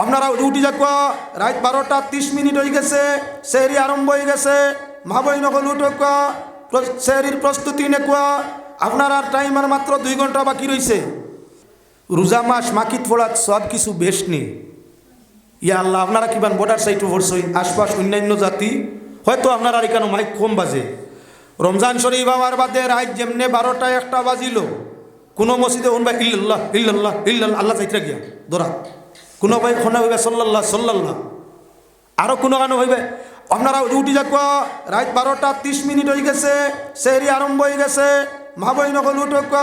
আপনারা উঠি যাক রাত 12টা 30 মিনিট হয়ে গেছে, সেহরি আরম্ভ হয়ে গেছে, মা বই নকল উঠক সেহরির প্রস্তুতি নেকুয়া। আপনার আর টাইম আর মাত্র 2 ঘন্টা বাকি রয়েছে। রোজা মাস মাকিত ফোড়াত সব কিছু বেশ নেই। ইয়া আল্লাহ, আপনারা কিমান বর্ডার সাইড পড়ছই, আশপাশ অন্যান্য জাতি হয়তো আপনারা আর এখানে মাইক কম বাজে। রমজান শরীফ আমার বাদে রাত যেমনে 12টা 1টা বাজিল, কোনো মসজিদে শুনবা ইল্লাল্লাহ ইল্লাল্লাহ ইল্লাল্লাহ আল্লাহ চাইতে গিয়া ধরা, কোনো ভাই খোনা হইবে সাল্লাল্লাহ সাল্লাল্লাহ, আরও কোনো গানো হইবে। আপনারা উঠি যাক রাত 12টা 30 মিনিট হয়ে গেছে, সেহরি আরম্ভ হয়ে গেছে, মা বই নকল উঠক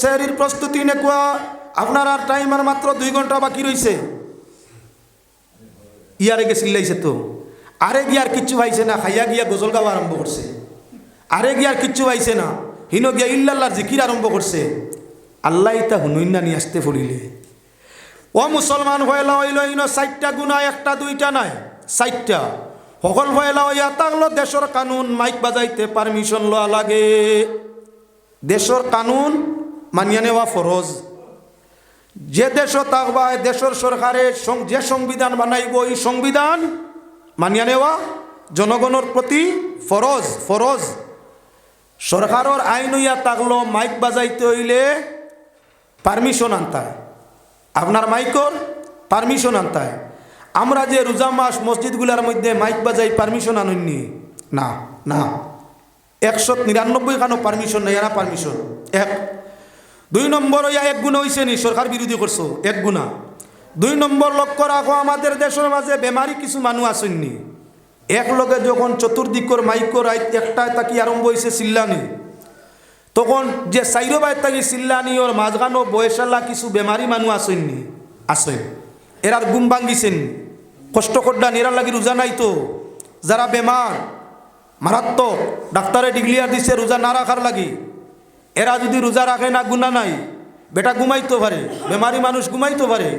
সেহরির প্রস্তুতি নেকুয়া। আপনার আর টাইম আর মাত্র 2 ঘন্টা বাকি রয়েছে। ইয়ারে গে চিল্লাইছে তো, আরে গিয়ার কিচ্ছু পাইছে না, খাইয়া গিয়া গজল গাওয়া আরম্ভ করছে। আরে গিয়ার কিচ্ছু পাইছে না, হিনো গিয়া ইল্লাল্লাহর জিকির আরম্ভ করছে। আল্লাহ ইতা হুনুইনা নিয়ে আসতে পড়িলে ও মুসলমান হইলা হইল ইনো 4টা গুণা, 1টা 2টা নাই 4টা। সকল হইলা হইয়া তাগলো দেশের কানুন মাইক বাজাইতে পারমিশন লওয়া লাগে। দেশের কানুন মানিয়ে নেওয়া ফরজ। যে দেশ থাকবা দেশের সরকারে যে সংবিধান বানাইব এই সংবিধান মানিয়ে নেওয়া জনগণের প্রতি ফরজ। ফরজ সরকারের আইন হইয়া থাকলো মাইক বাজাইতে হইলে পারমিশন আনতায়, আপনার মাইকর পারমিশন আনতায়। আমরা যে রোজা মাস মসজিদগুলোর মধ্যে মাইক বাজাই পারমিশন আননি না, না 199 খানো পারমিশন নেই, এরা পারমিশন 1। 2 নম্বর হইয়া 1 গুণা হয়েছে নি, সরকার বিরোধী করছো 1 গুণা। 2 নম্বর লক্ষ্য রাখো, আমাদের দেশের মাঝে বেমারি কিছু মানুষ আসেননি। এক লগে যখন চতুর্দিকর মাইকর রাত 1টায় তাকি আরম্ভ হয়েছে চিল্লানি, তখন যে 4 বাই তাকি চিল্লানি ওর মাঝখানো বয়সালা কিছু বেমারি মানুষ আসেননি, আসেন এরার ঘুম ভাঙ্গিছেন, কষ্ট করডান, এরার লাগি রোজা নাই তো। যারা বেমার মারাত্মক, ডাক্তারে ডিক্লিয়ার দিছে রোজা না রাখার লাগি, এরা যদি রোজা রাখে না গুণা নাই, বেটা ঘুমাইতে পারে, বেমারি মানুষ ঘুমাইতে পারে।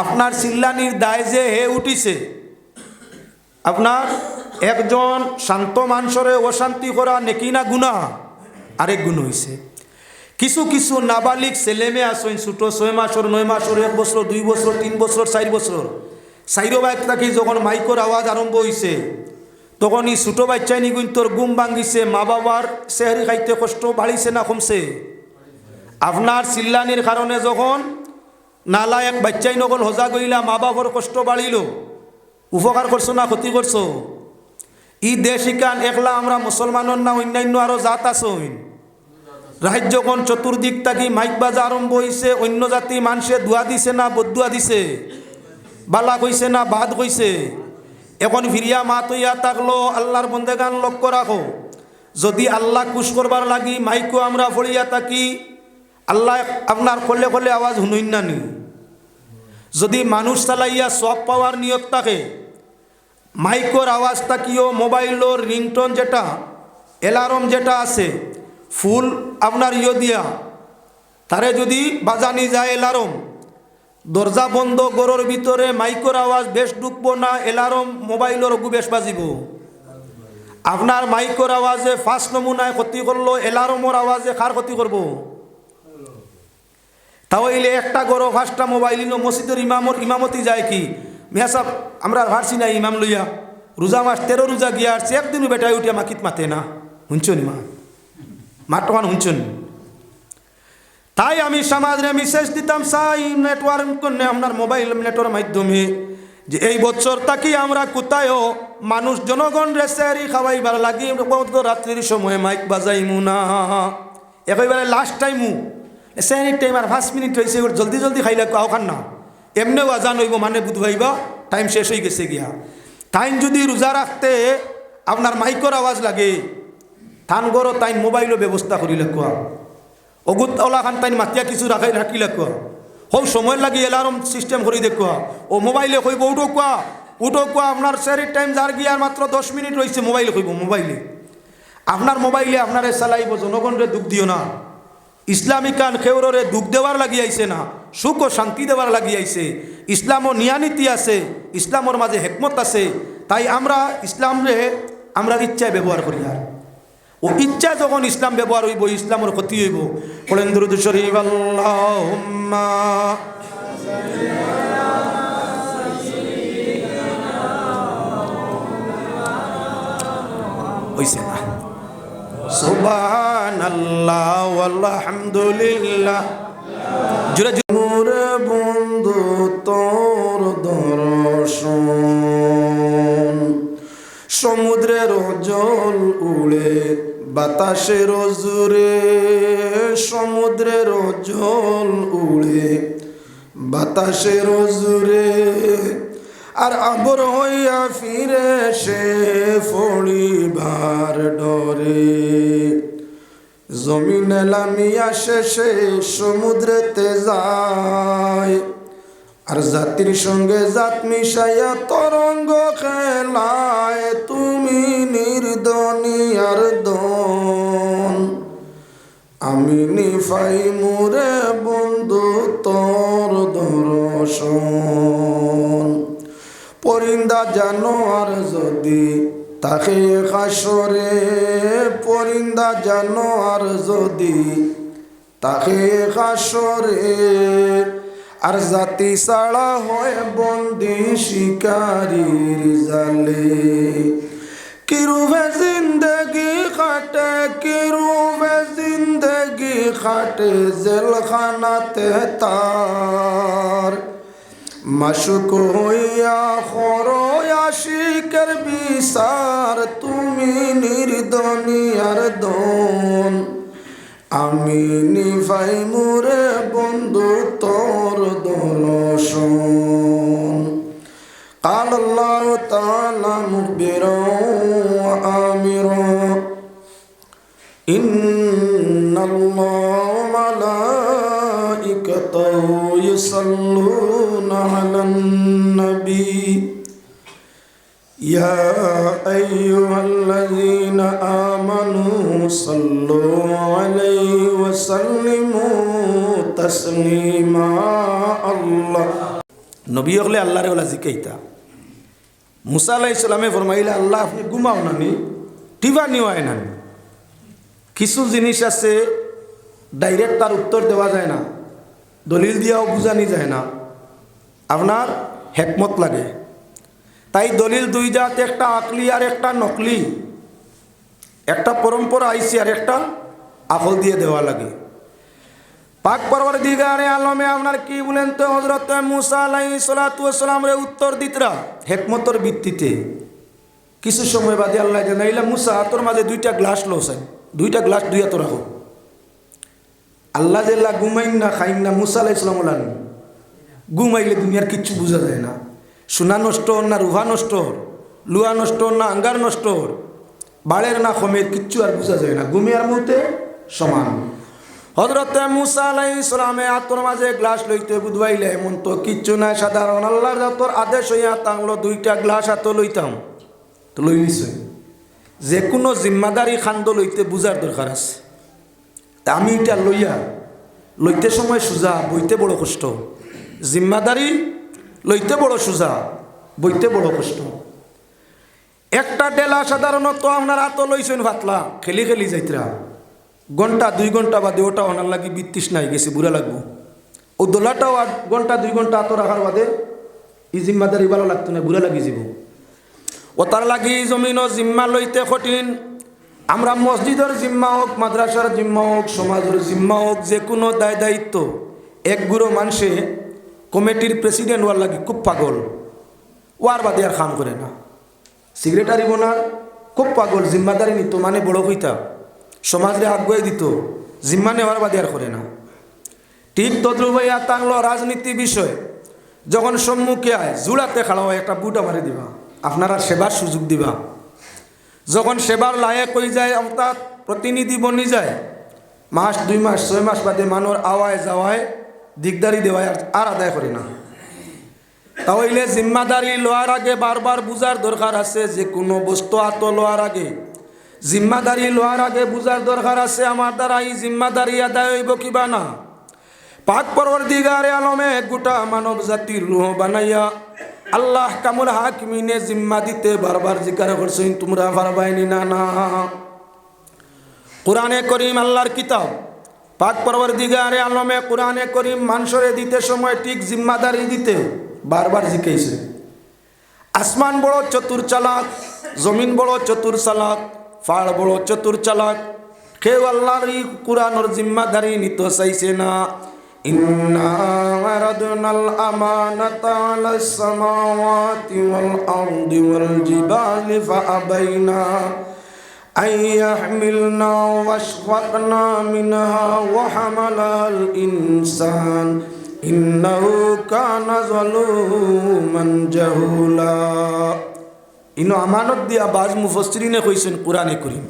আপনার চিল্লানির দায় যে হে উঠিছে, আপনার একজন শান্ত মানুষরে অশান্তি করা নেকি না গুণা, আরেক গুণ হয়েছে। কিছু কিছু নাবালিক ছেলেমেয়ে আসেন ছোটো 6 মাসের 9 মাসের 1 বছর 2 বছর 3 বছর 4 বছর, 4 বাইক থাকি যখন মাইকর আওয়াজ আরম্ভ হয়েছে তখন এই ছোটো বাচ্চাই নি তোর ঘুম ভাঙ্গিছে। মা বাবার সেহরি খাইতে কষ্ট বাড়িছে না কমছে? আপনার চিল্লানির কারণে যখন নালা এক বাচ্চাই নকল হজা গইলা, মা বাবার কষ্ট বাড়িল, উপকার করছো না ক্ষতি করছো? ই দেশ ইকান একলা আমরা মুসলমানের না অন্যান্য আরও জাত আছে। রাত যখন চতুর্দিক থাকি মাইক বাজা আরম্ভ হয়েছে, অন্য জাতি মানুষে দোয়া দিছে না বদুয়া দিছে, বালা কইছে না বাদ কইছে। এখন ফিরিয়া মাত হইয়া থাকলো, আল্লাহর বন্দেগান লক্ষ্য রাখো, যদি আল্লাহ খুশ করবার লাগি মাইকও আমরা ফড়িয়া থাকি, আল্লাহ আপনার খোলে খোলে আওয়াজ শুনুন না নি। যদি মানুষ চালাইয়া সব পাওয়ার নিয়ত থাকে, মাইকর আওয়াজ থাকিও মোবাইলের রিংটোন যেটা অ্যালার্ম যেটা আছে ফুল আপনার দিয়া তারে যদি বাজানি যায় অ্যালার্ম, দরজা বন্ধ গরর ভিতরে মাইকর আওয়াজ বেশ ঢুকবো না, অ্যালার্ম মোবাইলের অগু বেশ বাজিব। আপনার মাইকর আওয়াজে ফার্স্ট নমুনায় ক্ষতি করলো, অ্যালার্মর আওয়াজে কার ক্ষতি করব? তাহলে একটা গরো 5টা মোবাইল মসজিদের ইমামতি যায় কি মিয়া সাহেব, আমরা ভারছি না ইমাম লইয়া রোজা মাস 13 রোজা গিয়া আসছে, একদিনও বেটাই উঠিয়া মাকিত মাতে না, শুনছনি মা মাঠমান শুনছন। তাই আমি সমাজে মেসেজ দিতাম চাই নেটওয়ার্ক আপনার মোবাইল নেটওয়ার্কের মাধ্যমে যে এই বছর তাকি আমরা কোথায়ও মানুষ জনগণ রেসারি খাওয়াইবার লাগি রাত্রির সময় মাইক বাজাইমু না, একেবারে লাস্ট টাইমু সেহানি টাইম আর 5 মিনিট হয়েছে, জলদি জলদি খাইলে খান না, এমনিও আজান হইব মানে বুধ হইবা টাইম শেষ হয়ে গেছে গিয়া। টাইম যদি রোজা রাখতে আপনার মাইকর আওয়াজ লাগে, থান গরো তাই মোবাইলও ব্যবস্থা করিলে কোয়া, অগুত ওলা খান তাই মাতিয়া কিছু রাখিলে কোয়া, হও সময় লাগি অ্যালার্ম সিস্টেম করে দেখুয়া, ও মোবাইলে কইব উঠো কোয়া আপনার সেহরির টাইম যার গিয়ে আর মাত্র 10 মিনিট রয়েছে, মোবাইলে কইব, মোবাইলে আপনার মোবাইলে আপনারে চালাইব, জনগণরে দুঃখ দিও না। ইসলামিকান খেউরে দুঃখ দেওয়ার লাগি আইছে না, সুখ ও শান্তি দেওয়ার লাগি আইছে। ইসলামও নিয়ানীতি আছে, ইসলামর মাঝে হেকমত আছে। তাই আমরা ইসলামরে আমরা ইচ্ছায় ব্যবহার করি, আর ও ইচ্ছা যখন ইসলাম ব্যবহার হইব ইসলামের ক্ষতি হইব। বলেন দুরূদ শরীফ আল্লাহুম্মা আল্লাহ আলহামদুলিল্লাহ জুড়ে মোরে বন্ধু তোর দর্শন সমুদ্রের জল উড়ে বাতাসের জোরে সমুদ্রের জল উড়ে বাতাসের জোরে আর আবর হইয়া ফিরে সে ফড়িবার ডরে জমিনে লামিয়া শেষে সমুদ্রেতে যায় আর জাতির সঙ্গে জাত মিশাইয়া তরঙ্গ খেলায় তুমি নির্দনী আর দন আমি নিফাই মোরে বন্ধু তোর দর্শন পরিন্দা জানোয়ার যদি তাকে হাসরে পরিন্দা জানোয়ার যদি তাকে হাসরে আর জাতি ছাড়া হয় বন্দি শিকারির জালে কিরূপে জিন্দগি কাটে কিরূপে জিন্দগি কাটে জেলখানাতে তার মাশুক হইয়া খরয় আশিকের বিচার তুমি নির্দনী আর দন আমি নিভাই মোরে বন্ধু তোর দর্শন قال الله تعالى مخبرا وآمرا إن الله وملائكته يصلون على النبي يا أيها الذين آمنوا صلوا عليه وسلموا تسليما الله নবী হলে আল্লাহরে ওলা জিকাইতা মুসা আলাইহিস সালামে ফরমাইলা আল্লাহ আপনি ঘুমাও নানি টিভা নিওয়ায় নানি কিছু জিনিস আছে ডাইরেক্ট তার উত্তর দেওয়া যায় না দলিল দিয়াও বুঝানি যায় না আপনার হেকমত লাগে তাই দলিল দুই জাত একটা আকলি আর একটা নকলি একটা পরম্পরা আইসি আর একটা আকল দিয়ে দেওয়া লাগে পাক পরওয়ারদিগারে আলমে আপনার কি বলেন তো হযরত মুসা আলাইহিস সালাতু ওয়াস সালামের উত্তর দিতরা হিকমতের ভিত্তিতে কিছু সময় বাদে আল্লাহ জানাইলা মুসা তোর মাঝে দুইটা গ্লাস লছেন দুইটা গ্লাস দুইয়া তো রাখো আল্লাহ জেলা ঘুমাইন না খাইন না মুসা আলাইহিস সালাম বলেন ঘুমাইলে দুনিয়ার কিচ্ছু বোঝা যায় না সোনা নষ্ট না রুহা নষ্ট লুহা নষ্ট না আঙ্গার নষ্ট বাড়ের না খমের কিচ্ছু আর বোঝা যায় না ঘুমিয়ার মুহূর্তে সমান হযরত মুসা আলাইহিস সালামে আতর মাঝে গ্লাস লইতে বুধবাইলে এমন তো কিচ্ছু না সাধারণ আল্লাহর যতর আদেশ হইয়া তাংলো দুইটা গ্লাস হাত লইতাম তো লই নিছে যে কোনো জিম্মাদারি খান্দ লইতে বুঝার দরকার আছে আমি এটা লইতে সময় সোজা বইতে বড় কষ্ট জিম্মাদারি লইতে বড় সোজা বইতে বড় কষ্ট একটা ডেলা সাধারণত আপনার হাত লইছেন ভাতলা খেলি খেলি যাইতরা ঘন্টা 2 ঘন্টা বাদে ওটা ওনার লাগি বিত্তিস নাই গেছে বুড়া লাগবো ও দোলাটাও 8 ঘন্টা 2 ঘন্টা আত রাখার বাদে ই জিম্মাদারি ভালো লাগতো না বুড়া লাগি যাব ও তার লাগি জমিনও জিম্মা লইতে কঠিন আমরা মসজিদের জিম্মা হোক মাদ্রাসার জিম্মা হোক সমাজের জিম্মা হোক যে কোনো দায় দায়িত্ব এক গুরো মানুষে কমিটির প্রেসিডেন্ট হওয়ার লাগি খুব পাগল ওয়ার বাদে আর কাম করে না সেক্রেটারি বোনার খুব পাগল জিম্মাদারি নিত মানে বড় হইতা সমাজে আগুয়ে দিত জিম্মা নেওয়ার বাদে আর করে না ঠিক তদ্রুপ হইয়া তাংলো রাজনীতি বিষয় যখন সম্মুখে আয় জুড়াতে খাড়া হয় একটা বুট আমারে দিবা আপনারা সেবার সুযোগ দিবা যখন সেবার লায়ক হয়ে যায় অর্থাৎ প্রতিনিধি বনি যায় মাস 2 মাস 6 মাস বাদে মানুষ আওয়ায় যাওয়ায় দিকদারি দেওয়ায় আর আদায় করে না তাহলে জিম্মাদারি লওয়ার আগে বারবার বুঝার দরকার আছে যে কোনো বস্তু আত লওয়ার আগে জিম্মাদারি লওয়ার আগে বুঝার দরকার আছে আমার দ্বারা এই জিম্মাদারি আদায় হইব কিবা না পাক পরওয়ারদিগারে আলমে গোটা মানব জাতির রূহ বানাইয়া আল্লাহ কামুল হাকিমিনে জিম্মা দিতে বারবার জিকার করছেন তোমরা পারবাইনি না না কোরআনে করিম আল্লাহর কিতাব পাক পরওয়ারদিগারে আলমে কোরআনে করিম মানুষরে দিতে সময় ঠিক জিম্মাদারি দিতে বারবার জিকাইছে আসমান বড় চতুর চালাক জমিন বড় চতুর চালাক পাহাড় বড় চতুর চালাক কেউ আল্লাহর এই কোরআনের জিম্মাদারি নিতে চাইছে না। ইন্না আরাদনাল আমানাতা আলাস সামাওয়াতি ওয়াল আরদি ওয়াল জিবালি ফাআবাইনা আন ইয়াহমিলনা ওয়াশফাকনা মিনহা ওয়া হামালাল ইনসান ইন্নাহু কানা যালুমান জাহুলা। ইনো আমানত দিয়া বাজ মুফাসসিরিনে কইছেন কোরআনে করিম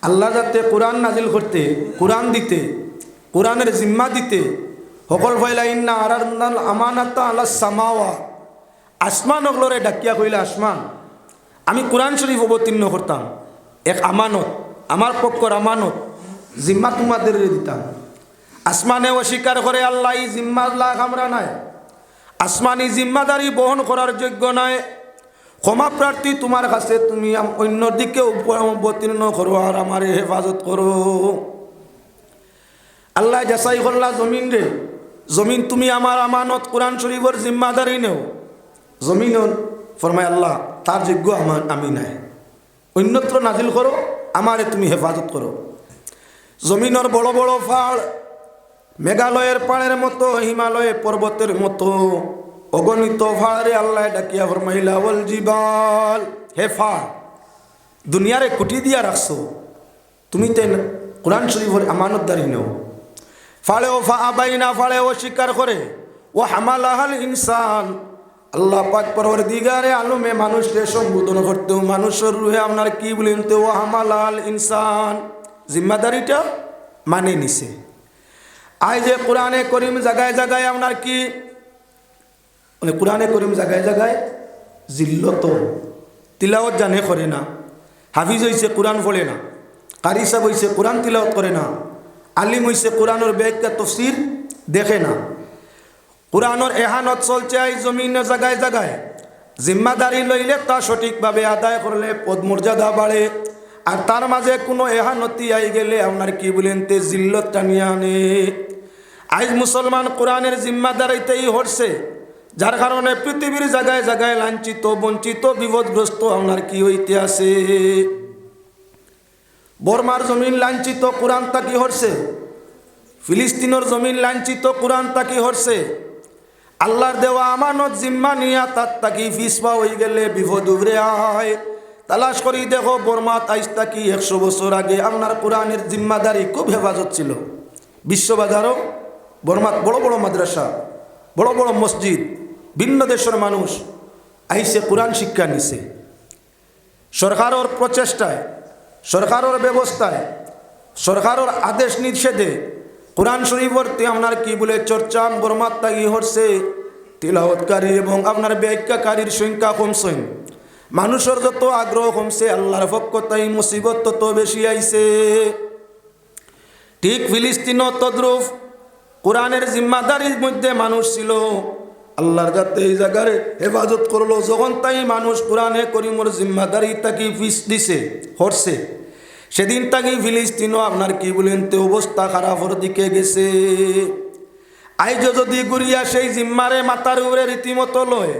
আল্লাহ যাতে কোরআন নাজিল করতে, কোরআন দিতে, কোরআনের জিম্মা দিতে সকল ফাইলা ইন্না আরাদনাল আমানাতা আলাস সামাওয়া, আসমান ওগুলোরে ডাকিয়া কইলে আসমান আমি কোরআন শরীফ অবতীর্ণ করতাম, এক আমানত আমার পক্ষর আমানত জিম্মা তোমাদের দিতাম। আসমানে অস্বীকার করে আল্লাহ এই জিম্মা লাখ আমরা নাই, আসমানি জিম্মাদারি বহন করার যোগ্য নয়, ক্ষমা প্রার্থী তোমার কাছে, তুমি অন্য দিকে অবতীর্ণ করো আর আমার হেফাজত করো। আল্লাহ যাচাই করলা জমিন রে, জমিন তুমি আমার আমানত কোরআন শরীফের জিম্মাদারি নেও। জমিন ফরমায় আল্লাহ তার যোগ্য আমি নাই, অন্যত্র নাজিল করো, আমারে তুমি হেফাজত করো। জমিনের বড় বড় পাহাড় মেঘালয়ের পাহাড়ের মতো, হিমালয়ের পর্বতের মতো অগণিত পাহাড়ে আল্লাহ ডাকিয়া ফরমাইলা ওয়াল জিবাল, হে পাহাড় দুনিয়ারে কুটি দিয়া রাখছো, তুমি তো কোরআন শরীফের আমানতদারি নেও। ফাড়েও ফাআবাইনা, ফাড়েও স্বীকার করে, ও হামালাহাল ইনসান, আল্লাহ পাক পরওয়ারদিগারে আলমে মানুষকে সম্বোধন করতেও মানুষের রুহে আপনার কি বলেন তো ও হামালাহাল ইনসান জিম্মাদারিটা মানে নিছে। আই যে কোরআনে করিম জায়গায় জায়গায় আপনার কি মানে কোরআনে করিম জায়গায় জায়গায় জিল্লত তিলাওয়াত জানে করে না, হাফিজ হইছে কোরআন পড়ে না, কারি সাহেব হইছে কোরআন তিলাওয়াত করে না, আলিম হইছে কোরআনের ব্যাখ্যা তফসির দেখে না। কোরআনের এহানত চলছে এই জমিনের জায়গায় জায়গায়, জিম্মাদারি লইলে তা সঠিকভাবে আদায় করলে পদমর্যাদা বাড়ে, আর তার মাঝে কোনো এহানতি আই গেলে আপনার কি বলেন তে জিল্লত টানিয়ে আনে। আজ মুসলমান কোরআনের জিম্মাদারিতেই হচ্ছে, যার কারণে পৃথিবীর জায়গায় জায়গায় লাঞ্ছিত বঞ্চিত বিপদগ্রস্ত আপনার কি হইতে আছে। বর্মার জমিন লাঞ্ছিত কোরআন তাকি হচ্ছে, ফিলিস্তিনের জমিন লাঞ্ছিত কোরআন তাকি হচ্ছে। আল্লাহর দেওয়া আমানত জিম্মা নিয়া তার তাকি ফিসপা হয়ে গেলে বিপদ উভরে আয়। তালাশ করি দেখো বর্মাত আইস তাকি 100 বছর আগে আপনার কোরআনের জিম্মাদারি খুব হেফাজত ছিল। বিশ্ববাজারও বর্মাত বড় বড় মাদ্রাসা, বড় বড় মসজিদ, ভিন্ন দেশের মানুষ আইসে কোরআন শিক্ষা নিছে। সরকারের প্রচেষ্টায়, সরকারের ব্যবস্থায়, সরকারের আদেশ নিষেধে কোরআন শরীফের আপনার কি বলে চর্চা বর্মাত তাগি হচ্ছে, তিলাওয়াতকারী এবং আপনার ব্যাখ্যাকারীর সংখ্যা কমছে, মানুষের যত আগ্রহ কমছে আল্লাহর পক্ষ তাই মুসিবত তত বেশি আইছে। ঠিক ফিলিস্তিনও তদ্রুপ কোরআনের জিম্মাদারির মধ্যে মানুষ ছিল, আল্লাহর যাতে এই জায়গার হেফাজত করলো, যখন তাই মানুষ কোরআনে করিমর জিম্মাদারি তাকে ফিস দিছে হরছে, সেদিন তাকে ফিলিস্তিনও আপনার কি বলেন তে অবস্থা খারাপের দিকে গেছে। আইজ যদি গুরিয়া সেই জিম্মারে মাতার উপরে রীতিমতো লয়,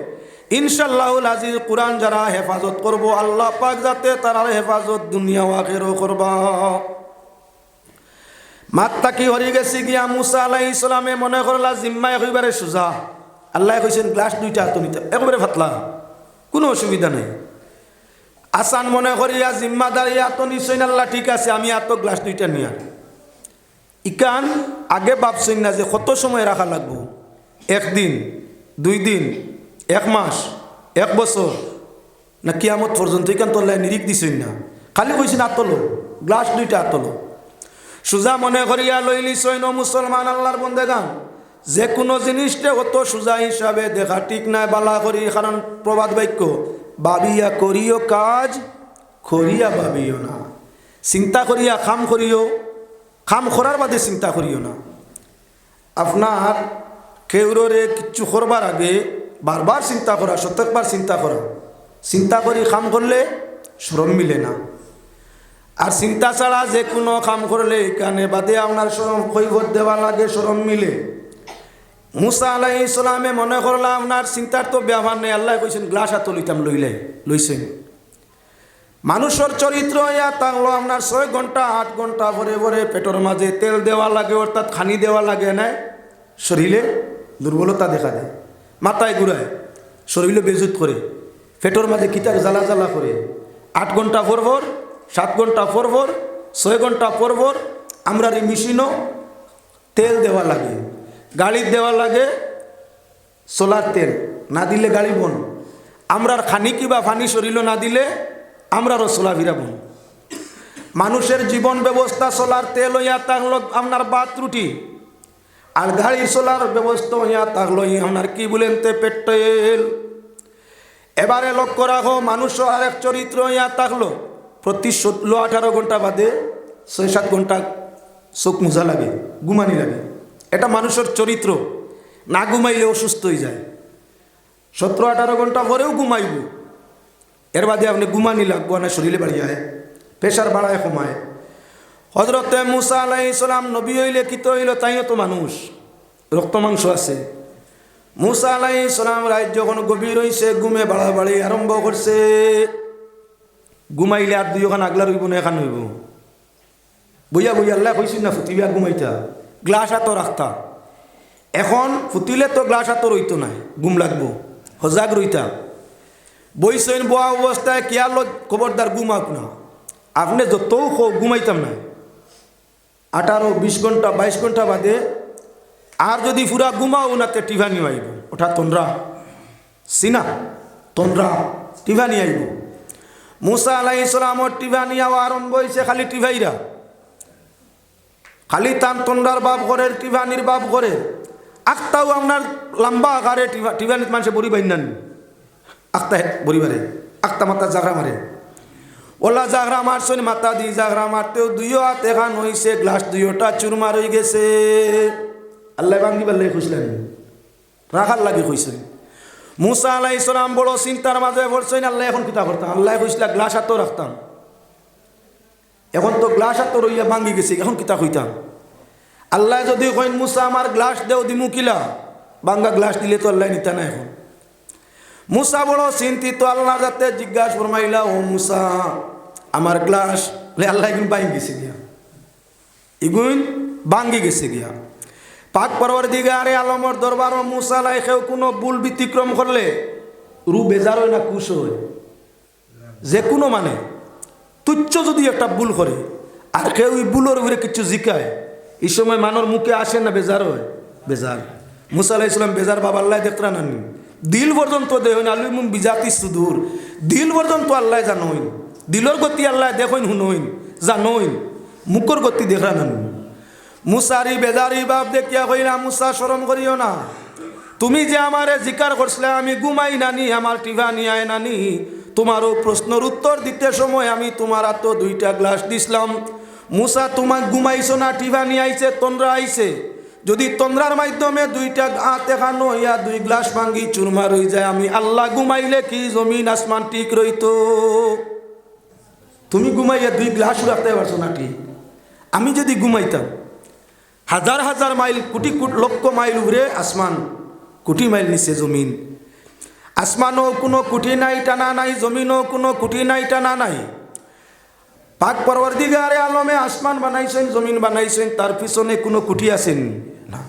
ইনশাআল্লাহুল আজিজ কোরআন যারা হেফাজত করবো আল্লাহ পাক যাতে তারা হেফাজত দুনিয়া ও আখিরাতেও করবা। মাত্তা কি হরি গেছি গিয়া মুসা আলাইহিস সালামে মনে করলা জিম্মা একেবারে সোজা, আল্লাহ কইছেন গ্লাস দুইটা হাতে নিতে, একেবারে ফাতলা, কোনো অসুবিধা নেই। আসান মনে করিয়া জিম্মাদারি এত নিশ্চয় আল্লাহ ঠিক আছে আমি এত গ্লাস দুইটা নিয়া, ইকান আগে ভাবছেন না যে কত সময় রাখা লাগবো, 1 দিন 2 দিন 1 মাস 1 বছর না কিয়ামত পর্যন্ত, ইকান তোল্লাই নিরিখ দিছেন না, খালি কইছেন আতলো গ্লাস দুইটা আতলো। সোজা মনে করিয়া লইলি সৈন্য মুসলমান আল্লাহর বন্দেগান, যে কোনো জিনিসটা অত সোজা হিসাবে দেখা ঠিক নাই বালা করি, কারণ প্রবাদ বাক্য ভাবিয়া করিও কাজ করিয়া ভাবিও না, চিন্তা করিয়া খাম করিও, খাম করার বাদে চিন্তা করিও না। আপনার কেউরে কিচ্ছু করবার আগে বারবার চিন্তা করা, 70বার চিন্তা করা, চিন্তা করি খাম করলে শ্রম মিলে না। আর চিন্তা ছাড়া যে কোনো কাম করলে এখানে বাদে আপনার শ্রম কৈফত দেওয়া লাগে, শ্রম মিলে। মুসা আলাইহিস সালামে মনে করলাম আপনার চিন্তার তো ব্যবহার নেই, আল্লাহ কইছেন গ্লাস হাত লইতাম, লইছেন মানুষের চরিত্র ইয়া তাহলো আপনার 6 ঘন্টা 8 ঘন্টা ভরে ভরে পেটের মাঝে তেল দেওয়া লাগে, অর্থাৎ খানি দেওয়া লাগে না, শরীরে দুর্বলতা দেখা দেয়, মাথায় ঘুরায়, শরীরে বেজুত করে, পেটের মাঝে কিতার জ্বালা জ্বালা করে। 8 ঘন্টা পরপর, 7 ঘন্টা পরপর, 6 ঘন্টা পরপর আমরা এই মেশিনও তেল দেওয়া লাগে, গাড়ির দেওয়া লাগে সোলার তেল, না দিলে গাড়ি বন। আমরার খানি কিবা পানি শরীরও না দিলে আমরারও চলা ফিরাবো। মানুষের জীবন ব্যবস্থা সোলার তেল হইয়া থাকলো আপনার বাত রুটি, আর গাড়ির সোলার ব্যবস্থা হইয়া থাকলো আপনার কি বলেন তে পেট্রোল। এবারে লক্ষ্য রাখো, মানুষ আর এক চরিত্র হইয়া থাকলো প্রতি 17-18 ঘন্টা বাদে 6-7 ঘন্টা চোখ মুজা লাগে, ঘুমানি লাগে। এটা মানুষের চরিত্র, না ঘুমাইলে অসুস্থ হয়ে যায়। 17-18 ঘন্টা পরেও ঘুমাইব, এর বাদে আপনি ঘুমানি লাগবো না, শরীরে বাড়িয়ে আয়, প্রেশার বাড়ায় কমায়। হজরতে মুসা আলাইহিস সালাম নবী হইলে কিত হইল, তাইও তো মানুষ, রক্ত মাংস আছে। মুসা আলাইহিস সালাম রাত যখন গভীর হইছে, ঘুমে বাড়াবাড়ি আরম্ভ করছে। ঘুমাইলে আর 2 খান আগলা রইব না, এখান হইব। বইয়া বইয়া আল্লাহ কইছিল না ফুটিবি আর ঘুমাইতা, গ্লাস হাতও রাখতা। এখন ফুটিলে তো গ্লাস হাতও রইতো না, ঘুম লাগবো, সজাগ রইতা। বইছেন বোয়া অবস্থায় কিয়াল খবরদার ঘুমাক না, আপনি যতও ঘুমাইতাম না। 18-20 ঘন্টা 22 ঘন্টা বাদে আর যদি পুরা ঘুমাও ওনাকে টিভানি আইব, ওঠা তন্দ্রা সিনা, তন্দ্রা টিভানি আইব। মুসা আলাইহিস সালামর টিভানি আওয়া আরম্ভ হয়েছে, খালি টিভাইরা, খালি তান তন্দ্রার বাপ করে, টিভানির বাপ করে। আখতাও আপনার লম্বা আকারে টিভানিত মানুষে বড়ি বাইনান, আখতা বরিবারে আখতা মাতা জাগরা মারে, ওলা জাগরা মারছেন, মাথা দি জাগরা মারতেও 2 হাত এখান হয়েছে, গ্লাস 2টা চুরমার হয়ে গেছে। আল্লাহ বাঙ্গি বাল্লাই খুঁজলেন, রাখার লাগে খুঁজছেন। মুসা আলাইহিস সালাম বড় চিন্তার মাঝে পড়ছেন, আল্লাহ এখন কিতা করতাম, আল্লাহ খুঁজলা গ্লাস হাতও রাখতাম, এখন তো গ্লাস হাতও রইয়া ভাঙ্গি গেছে, এখন কিতা কইতাম। আল্লাহ যদি কইন মুসা আমার গ্লাস দেও দিমু কিলা, ভাঙ্গা গ্লাস দিলে তো আল্লাহ নিতা না। এখন মুসা বড় চিন্তিত, আল্লাহ যাতে জিজ্ঞাসা ফরমাইলা, ও মুসা আমার গ্লাস, আল্লাহ এগুন ভাঙ্গি গেছে গিয়া, এগুন ভাঙ্গি গেছে গিয়া। পাক পরওয়ারদিগারে আলমর দরবার মুসা আলাইহিস কোনো ভুল ব্যতিক্রম করলে রু বেজার হয় না খুশ হয়, যে কোনো মানে তুচ্ছ যদি একটা ভুল করে আর কেউ ওই ভুলের উপরে কিছু জিকায়, এই সময় মানুষ মুখে আসে না বেজার হয়, বেজার। মুসা আলাইহিস সালাম বেজার বাবা আল্লাহ দেখরা নানি, দিল পর্যন্ত দেখুন আলুমুম বিজাতি সুদূর, দিল পর্যন্ত আল্লাহ জানোইন, দিলর গতি আল্লাহ দেখুন শুনোইন জানোইন, মুখর গতি দেখরা নানি। মুসারি বেজারি বাপ দেখিয়া কইলা, মুসা শরম করিও না, তুমি যে আমারে জিকার করছিলে আমি ঘুমাই নানি, আমার টিভানি আয় নানি, তোমারও প্রশ্নের উত্তর দিতে সময় আমি তোমার হাতে 2টা গ্লাস দিছিলাম। মুসা তোমার ঘুমাইছো না, টিভানি আইছে, তন্দ্রা আইছে, যদি তন্দ্রার মাধ্যমে 2টা হাত এখানো ইয়া 2 গ্লাস ভাঙ্গি চুরমার হয়ে যায়, আমি আল্লাহ ঘুমাইলে কি জমিন আসমান ঠিক রইতো? তুমি ঘুমাইয়া 2 গ্লাস রাখতে পারছো না ঠিক, আমি যদি ঘুমাইতাম 1000 মাইল, কোটি লক্ষ মাইল উপরে আসমান, কোটি মাইল নিচে জমিন। আসমানও কোনো কুটি নাই টানা নাই, জমিনও কোনো কুটি নাই টানা নাই। পাক পরওয়ারদিগারে আলমে আসমান বানাইছেন, জমিন বানাইছেন, তার পিছনে কোনো কুটি আছেন না,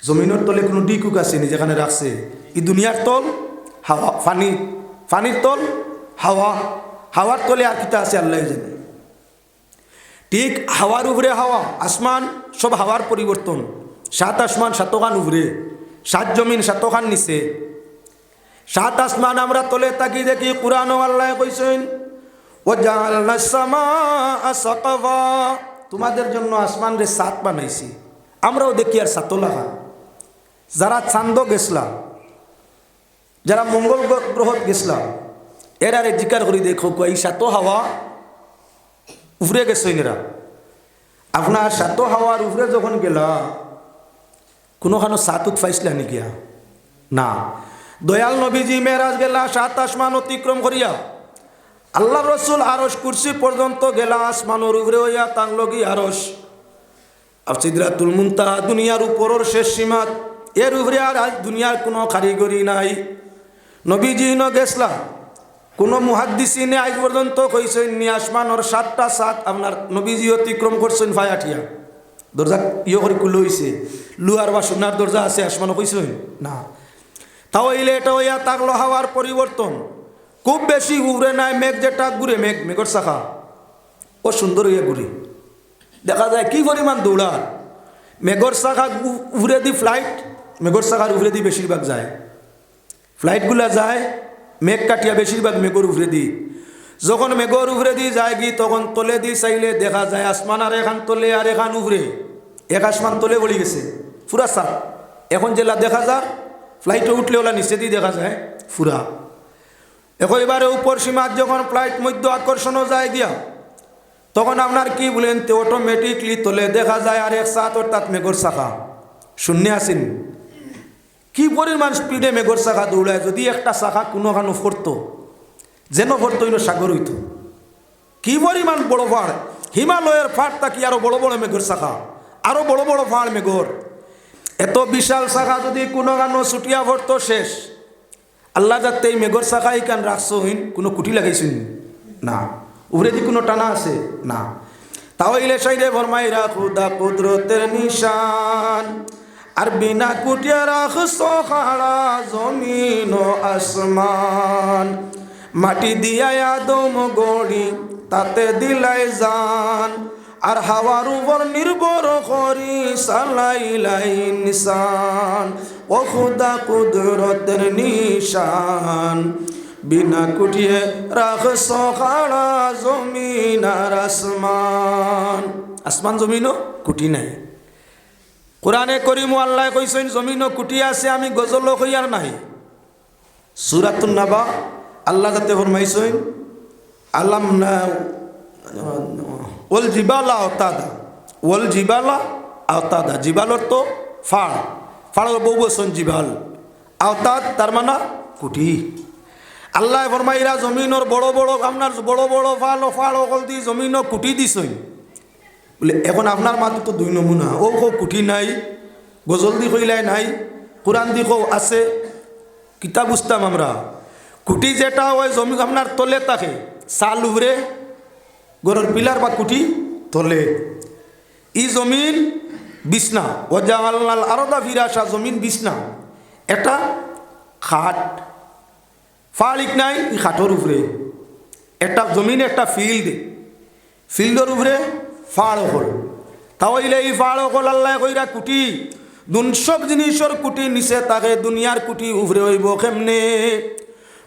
জমিনের তলে কোনো ডিকুক আসেনি যেখানে রাখছে। এই দুনিয়ার তল হাওয়া, পানি, পানির তল হাওয়া, হাওয়ার তলে আর কিতা আছে আল্লাহ জানে। ঠিক হাওয়ার উপরে হাওয়া, আসমান সব হাওয়ার পরিবর্তন। 7 আসমান 7 খান উপরে, 7 জমিন 7 খান নিচে, 7 আসমান আমরা তলে তাকি দেখি। কুরআন আল্লাহ কইছেন, ওয়াজআলনাস সামাআ সাকফা, তোমাদের জন্য আসমান রে 7 বানাইছি। আমরাও দেখি আর 7 লাগা। যারা চাঁদ গেছলা, যারা মঙ্গল গ্রহ গেছলা, এরারে জিকার করি দেখো, এই 7 হাওয়া উপরে গেছেন এরা। আপনার 7 হাওয়ার উপরে যখন গেলা, কোনোখানো 7 পাইছিলা নাকি? না। দয়াল নবীজি মেরাজ গেলা 7 আসমান অতিক্রম করিয়া, আল্লাহ রসুল আরশ কুরসি পর্যন্ত গেলা, আসমানোর উপরে হইয়া তাংলগি আরশ, আর সিদরাতুল মুনতাহা দুনিয়ার উপরের শেষ সীমা, এর উপরে আর দুনিয়ার কোনো কারিগরি নাই। নবীজি ন গেছলা কোনো মুহাদ্দিসিনে আজ পর্যন্ত কইছেন নি আসমানোর 7টা সাত আপনার নবীজি অতিক্রম করছেন ফায়াঠিয়া দরজা ইয়ে করে কুলো হইছে লুয়ার বা সোনার দরজা আছে আসমানও কইছেন না। তাও ইলে এটা হইয়া তাকলো হাওয়ার পরিবর্তন খুব বেশি উড়ে নাই মেঘ যেটা ঘুরে মেঘর শাখা ও সুন্দর হইয়া ঘুরে দেখা যায় কি পরিমাণ দৌড়ার মেঘর শাখা উড়ে দি ফ্লাইট মেঘর শাখার উড়ে দি বেশিরভাগ যায় ফ্লাইটগুলা যায় মেঘ কাটিয়া বেশিরভাগ মেঘর উফরে দি যখন মেঘর উফরে দি যায় গি তখন তলে দি চাইলে দেখা যায় আসমান আর এখান তলে আর এখান উফরে এক আসমান তলে বলি গেছে ফুরা সাপ এখন যেলা দেখা যায় ফ্লাইটে উঠলে ওলা নিচে দিয়ে দেখা যায় ফুরা এখন এবারে উপর সীমার যখন ফ্লাইট মধ্য আকর্ষণও যায় গিয়া তখন আপনার কি বলেন তো অটোমেটিকলি তলে দেখা যায় আর এক সাত অর্থাৎ মেঘর শাখা শূন্য আসেন কি পরিমাণ স্পিডে মেঘর শাখা দৌড়ায় যদি একটা শাখা কোনোখানো ফরতো যেন ফরতো হইল সাগর হইত কি পরিমাণ বড় পাহাড় হিমালয়ের পাহাড় থাকি আরো বড় বড় মেঘর শাখা আরো বড় বড় পাহাড় মেঘর এত বিশাল শাখা যদি কোনোখানো ছুটিয়া ফরতো শেষ আল্লাহ যাতে এই মেঘর শাখা ইকান রাখছো হইন কোনো কুটি লাগাইছেন না উপরে দি কোনো টানা আছে না তাহলে সাইডে ফরমাইরা খুদা কুদরতের নিশান আর বিনা কুটিয়া রাখছো খাড়া জমিন ও আসমান মাটি দিয়া আদম গড়ি তাতে দিলাই জান আর হাওয়ার উপর নির্ভর করি সালাইলাই নিশান ও খুদা কুদরতের নিশান বিনা কুটিয়ে রাখছো খাড়া জমিন আর আসমান আসমান জমিনও কুটি নাই কোরআনে করিম আল্লাহ কইছেন জমিনও কুটি আছে আমি গজল কইয়ার নাই সূরাতুন নাবা আল্লাহ যাতে ফরমাইছেন আলাম না ওয়াল জিবালা আওতাদা ওয়াল জিবালা আওতাদা জিবালর তো ফাড় ফাড় বউ বসন জিবাল আওতাদ তার মানে কুটি আল্লাহ ফরমাইরা জমিনর বড় বড় আপনার বড় বড় ফাড় অকল দি জমিনও কুটি দিছেন বলে এখন আপনার মাত্র তো দুই নমুনা ও কুটি নাই গজল দি কইলাই নাই কোরআন দি কও আছে কিতাব বুঝতাম আমরা কুটি যেটা ওই জমি আপনার তলে থাকে চাল উবরে গরুর পিলার বা কুটি তলে ই জমিন বিছনা ও জামাল আরদা ফিরাসা জমিন বিছনা এটা খাট ফাড়িক নাই ই খাটর উপরে একটা জমিন একটা ফিল্ডের উপরে ফাড় হল তাহলে এই ফাড় হল আল্লাহ কইরা কুটি দুন সব জিনিসের কুটি নিচে তাকে দুনিয়ার কুটি উপরে হইব কেমনে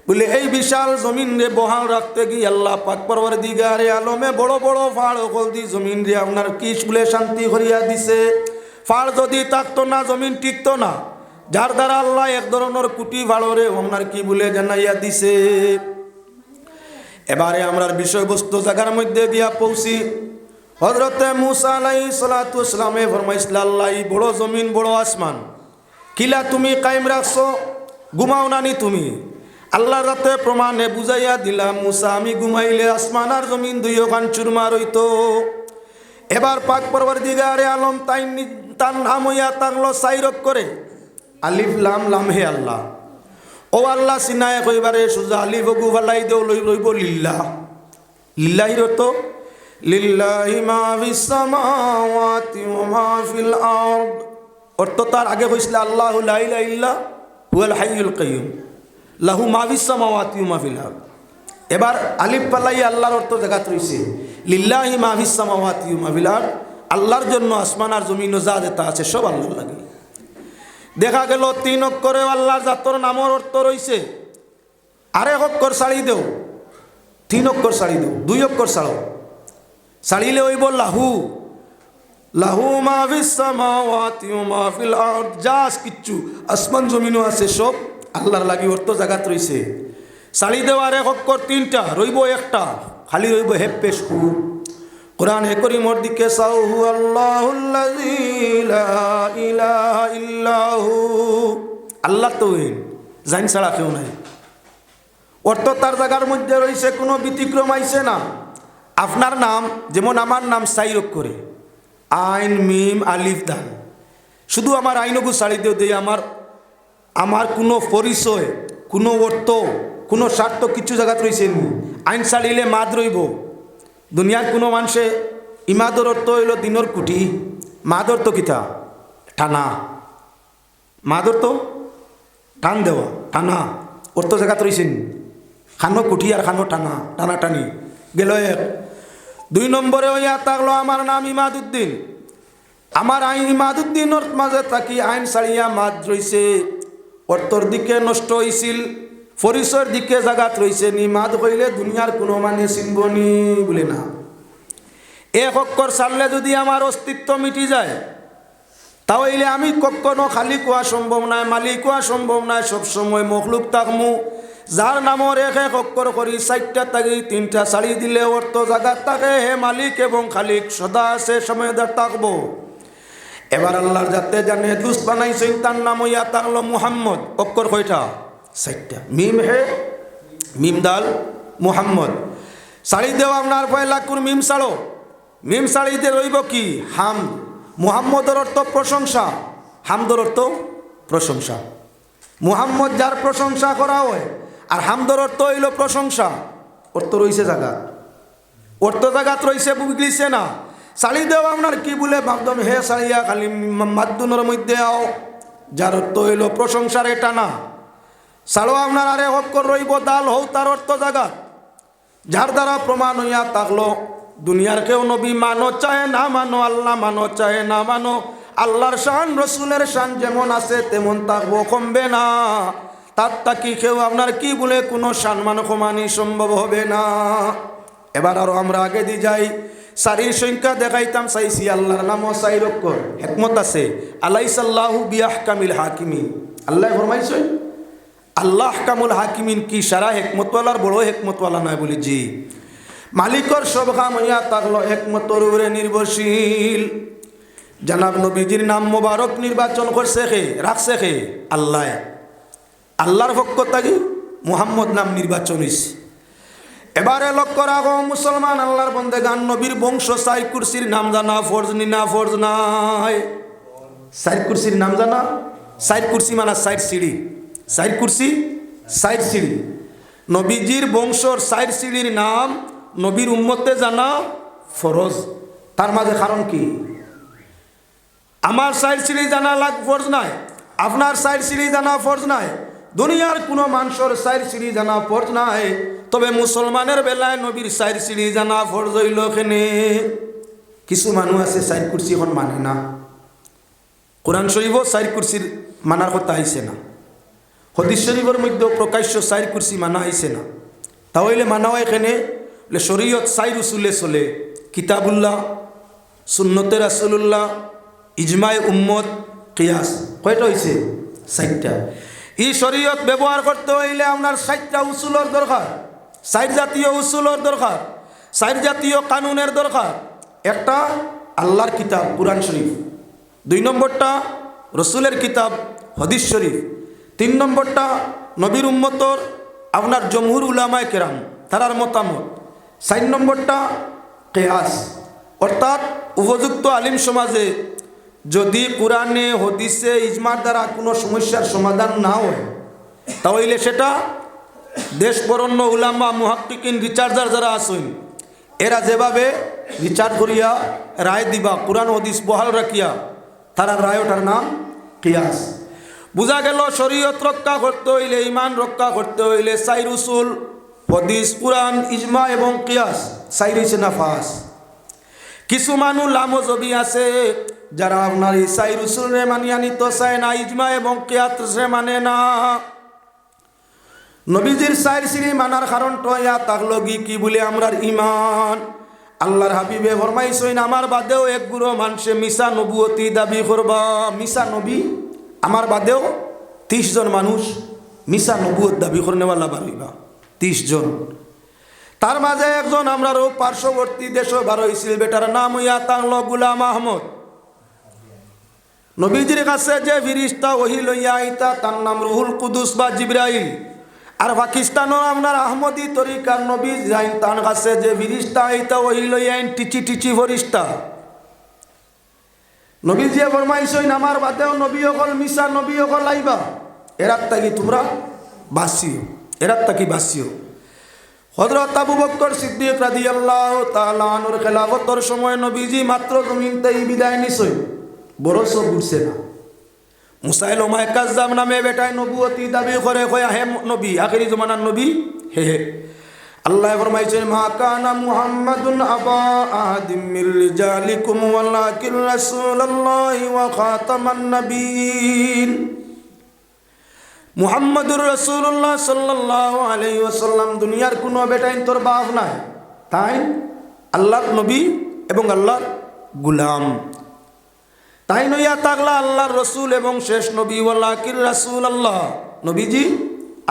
বলে এই বিশাল জমিন রে বহাল রাখতে গিয়ে আল্লাহ পাক পরওয়ারদিগারে আলমে বড় বড় ফাড় হল দি জমিন রে আপনার কি বলে শান্তি করিয়া দিছে ফাড় যদি থাকতো না জমিন টিকতো না যার দ্বারা আল্লাহ এক ধরনের কুটি ফাড়রে আপনার কি বলে জানাইয়া দিছে। এবারে আমরার বিষয়বস্তু জায়গার মধ্যে গিয়া পৌঁছি হযরতে মুসা আলাইহিস সালাতু ওয়াস সালামে ফরমাইছিল আল্লাহ এই বড় জমিন বড় আসমান কিলা তুমি কায়েম রাখছো ঘুমাও নানি তুমি আল্লাহ রাতে প্রমাণে বুঝাইয়া দিলাম মুসা আমি ঘুমাইলে আসমান আর জমিন দুই ওখান চুরমার হইতো। এবার পাক পরওয়ারদিগারে আলম তার নাম হইয়া তাংলো সাইরক করে আলিফ লাম লাম হে আল্লাহ ও আল্লাহ সিনায় কইবারে সুজা আলিফ গু ফালাই দেও লইব লিল্লাহ লিল্লাহির তো লিল্লাহি মা ফিস সামাওয়াতি ওয়া মা ফিল আরদ অর্থ তার আগে কইছিল আল্লাহু লা ইলাহা ইল্লা হুয়াল হাইয়ুল কাইয়ুম লাহু মা ফিস সামাওয়াতি ওয়া মা ফিল আরদ। এবার আলিফ পালাই আল্লাহর অর্থ জায়গা রইছে লিল্লাহি মা ফিস সামাওয়াতি ওয়া মা ফিল আরদ আল্লাহর জন্য আসমান আর জমিন যা যেটা আছে সব আল্লাহর লাগে। দেখা গেল 3 অক্ষরে আল্লাহর জাতর নামের অর্থ রইছে আরেক অক্ষর ছাড়ি দেও 3 অক্ষর ছাড়ি দেও 2 অক্ষর ছাড়ো ছাড়িলে হইব লাহু লাহু মা ফিস সামাওয়াতি ওয়া মা ফিল আরদ যা কিচ্ছু আসমান জমিনও আছে সব আল্লাহর লাগি অর্থ জায়গা রইছে ছাড়ি দেওয়ার এক অক্ষর 3টা রইব একটা খালি রইব হেপ্পেশ হু কোরআনে করিমর দিকে সাহু আল্লাহুল্লাযী লা ইলাহা ইল্লাহু আল্লাহ তো জান ছাড়া কেউ নাই অর্থ তার জায়গার মধ্যে রইছে কোনো ব্যতিক্রম আইছে না। আপনার নাম যেমন আমার নাম সাইরক করে আইন মিম আলিফ দাল শুধু আমার আইনগু ছাড়ি দেও দেই আমার কোনো পরিচয় কোনো অর্থ কোনো স্বার্থ কিছু জায়গাত রয়েছেন আইন চালিলে মাদ রইব দুনিয়ার কোনো মানুষে ইমাদর অর্থ হইল দিনর কুটি মাদর তো কিতা টানা মাদর তো টান দেওয়া টানা অর্থ জায়গাত রয়েছেন খানো কুটি আর খানো টানা টানা টানি গেল এক 2 নম্বরে হইয়া থাকলো আমার নাম ইমাদুদ্দিন আমার আইন ইমাদুদ্দিনের মাঝে থাকি আইন ছাড়িয়া মাদ রইছে অর্থর দিকে নষ্ট হয়েছিল পরিচয়ের দিকে জাগাত রয়েছে নি মাদ হইলে দুনিয়ার কোনো মানে চিনবনি বলে না এক অক্ষর ছাড়লে যদি আমার অস্তিত্ব মিটি যায় তাহলে আমি কখনো খালি কোয়া সম্ভব নয় মালিক কোয়া সম্ভব নয় সবসময় মখলুক থাকমু যার নামর এক এক অক্ষর করি 4টা থাকি 3টা ছাড়ি দিলে অর্থ জাগাত থাকে হে মালিক এবং খালিক সদা আছে সময়দার থাকবো এবার আল্লাহর যাতে জানে দুস বানাইছেন তার নাম হইয়া থাকলো মুহাম্মদ অক্ষর কয়টা 4টা মিম হে মিম দাল মুহাম্মদ ছাড়ি দেও আপনার পয়লা কোন মিম ছাড়ো মিম ছাড়িতে রইব কি হাম মুহাম্মদের অর্থ প্রশংসা হামদর অর্থ প্রশংসা মুহাম্মদ যার প্রশংসা করা হয় আর হামদর অর্থ হইল প্রশংসা অর্থ রইছে জায়গাত অর্থ জায়গাত রইছে বুঝলিছে না ছাড়ি দেও আপনার কি বলে ভাবদম হে ছাড়িয়া খালি মাদ্দুনের মধ্যে আও যার অর্থ হইল প্রশংসার এটা না ছাড়ো আপনার আরে অক্ষর রইব দাল হও তার অর্থ জায়গাত যার দ্বারা প্রমাণ হইয়া থাকলো দুনিয়ার কেউ নবী মানো চাহে না মানো আল্লাহ মানো চাহে না মানো আল্লাহর শান রসুলের শান যেমন আছে তেমন থাকবো কমবে না তার তাকি কেউ আপনার কি বলে কোনো সম্মান কমানি সম্ভব হবে না এবার আরো আমরা আগে দিয়ে যাই সারির সংখ্যা দেখাইতাম চাইছি আল্লাহর নামও 4 অক্ষর হিকমত আছে আলাইসাল্লাহু বিআহকামিল হাকিমিন আল্লাহ ফরমাইছেন আল্লাহ কামুল হাকিমিন কি সারা হিকমতওয়ালার বড় হিকমতওয়ালা নয় বলি জি মালিকর সব কাম হইয়া থাকলো একমতর উপরে নির্ভরশীল জানাব নবীজির নাম মোবারক নির্বাচন করছে কে রাখছে কে আল্লাহ আল্লাহর পক্ষ থেকে মুহাম্মদ নাম নির্বাচন হয়েছে এবারে লক্ষ্য রাখো মুসলমান আল্লাহর বন্দেগান নবীর বংশ 4 কুরসির নাম জানা ফরজ নি না ফরজ নাই 4 কুরসির নাম জানা 4 কুরসি মানে 4 সিঁড়ি 4 কুরসি 4 সিঁড়ি নবীজির বংশর 4 সিঁড়ির নাম নবীর উম্মতে জানা ফরজ তার মাঝে কারণ কি আমার 4 সিঁড়ি জানা লাগ ফরজ নাই আপনার 4 সিঁড়ি জানা ফরজ নাই দুনিয়ার কোনো মানুষের 4 সিঁড়ি জানা ফরজ নাই তবে মুসলমানের বেলায় নবীর 4 সিঁড়ি জানা ফরজ হইল কেনে কিছু মানুষ আছে 4 কুরসি এখন মানে না কোরআন শরীফও 4 কুরসির মানার কথা আইছে না হাদিস শরীফের মধ্যে প্রকাশ্য 4 কুরসি মানা আইছে না তাহলে মানা হয় এখানে শরীয়ত 4 উসুলে চলে কিতাবুল্লাহ সুন্নতে রাসূলুল্লাহ ইজমায়ে উম্মত কিয়াস কয়টা হইছে 4টা এই শরীয়ত ব্যবহার করতে হইলে আপনার 4টা উসুলের দরকার 4 জাতীয় উসুলের দরকার 4 জাতীয় কানুনের দরকার একটা আল্লাহর কিতাব কুরআন শরীফ 2 নম্বরটা রসুলের কিতাব হাদিস শরীফ 3 নম্বরটা নবীর উম্মতর আপনার জমহুর উলামায়ে কেরাম তারার মতামত 4 নম্বরটা কিয়াস অর্থাৎ উপযুক্ত আলিম সমাজে যদি কোরআনে হাদিসে ইজমার দ্বারা কোনো সমস্যার সমাধান না হয় তাহলে সেটা দেশ বরণ্য উলামা মুহাক্কিকিন রিসার্চার যারা আছেন এরা যেভাবে রিসার্চ করিয়া রায় দিবা কোরআন হাদিস বহাল রাখিয়া তারা রায়টার নাম কিয়াস বুঝা গেল শরীয়ত রক্ষা করতে হইলে ইমান রক্ষা করতে হইলে 4 উসুল হাদিস কুরআন ইজমা এবং কিয়াস 4 হইছে না 5 কিছু মানুষ লামজবি আছে যারা আপনার এই 4 উসুলে মানিয়া নিতে চায় না ইজমা এবং কিয়াসে মানে না নবীজির 4 সিঁড়ি মানার কারণটা ইয়া তাকলগি কি বলে আমরার ঈমান আল্লাহর হাবিবে ফরমাইছেন আমার বাদেও এক গুরু মানুষে মিছা নবুয়তি দাবি করবা মিছা নবী আমার বাদেও 30 জন মানুষ মিছা নবুয়ত দাবি করনেওয়ালা বার হইবা 30 জন তার মাঝে একজন আমরারও পার্শ্ববর্তী দেশও বার হইছিল বেটার নাম হইয়া তাকলো গোলাম আহমদ নবীজির কাছে যে ফেরেশতা ওহী লইয়া আইতা তার নাম রুহুল কুদুস বা জিবরাইল আর পাকিস্তানের আপনার আহমদি তরিকার নবী যাইন তার কাছে যে ফেরেশতা আইতা ওহী লইয়া আইন টিচি টিচি ফেরেশতা নবীজি ফরমাইছেন আমার বাদেও নবী হল মিছা নবী হল আইবা এরাত তাগি তোমরা বাসিও এরা তাকি বাসিও হযরত আবু বকর সিদ্দিক রাদিয়াল্লাহু তাআলা আনহুর খেলাফতের সময় নবীজি মাত্র জমিনতেই বিদায় নিছেন, বরসও ঘুরছে না। মুসাইলমায়ে কাজ্জাব নামে বেটায় নবুয়তি দাবি করে, কয় হে নবী, আখিরি জমানার নবী হে হে। আল্লাহ ফরমাইছেন, মা কানা মুহাম্মাদুন আবা আহাদিম মির রিজালিকুম ওয়ালাকিন রাসূলুল্লাহি ওয়া খাতামান নাবিয়্যিন। মুহাম্মদুর রাসূলুল্লাহ সাল্লাল্লাহু আলাইহি ওয়াসাল্লাম দুনিয়ার কোনো বেটাইন তোর বাপ নাই, তাই আল্লাহর নবী এবং আল্লাহর গোলাম। তাই নইয়া তাগলা আল্লাহর রসুল এবং শেষ নবী, ওয়ালাকিন রাসূলুল্লাহ, নবীজি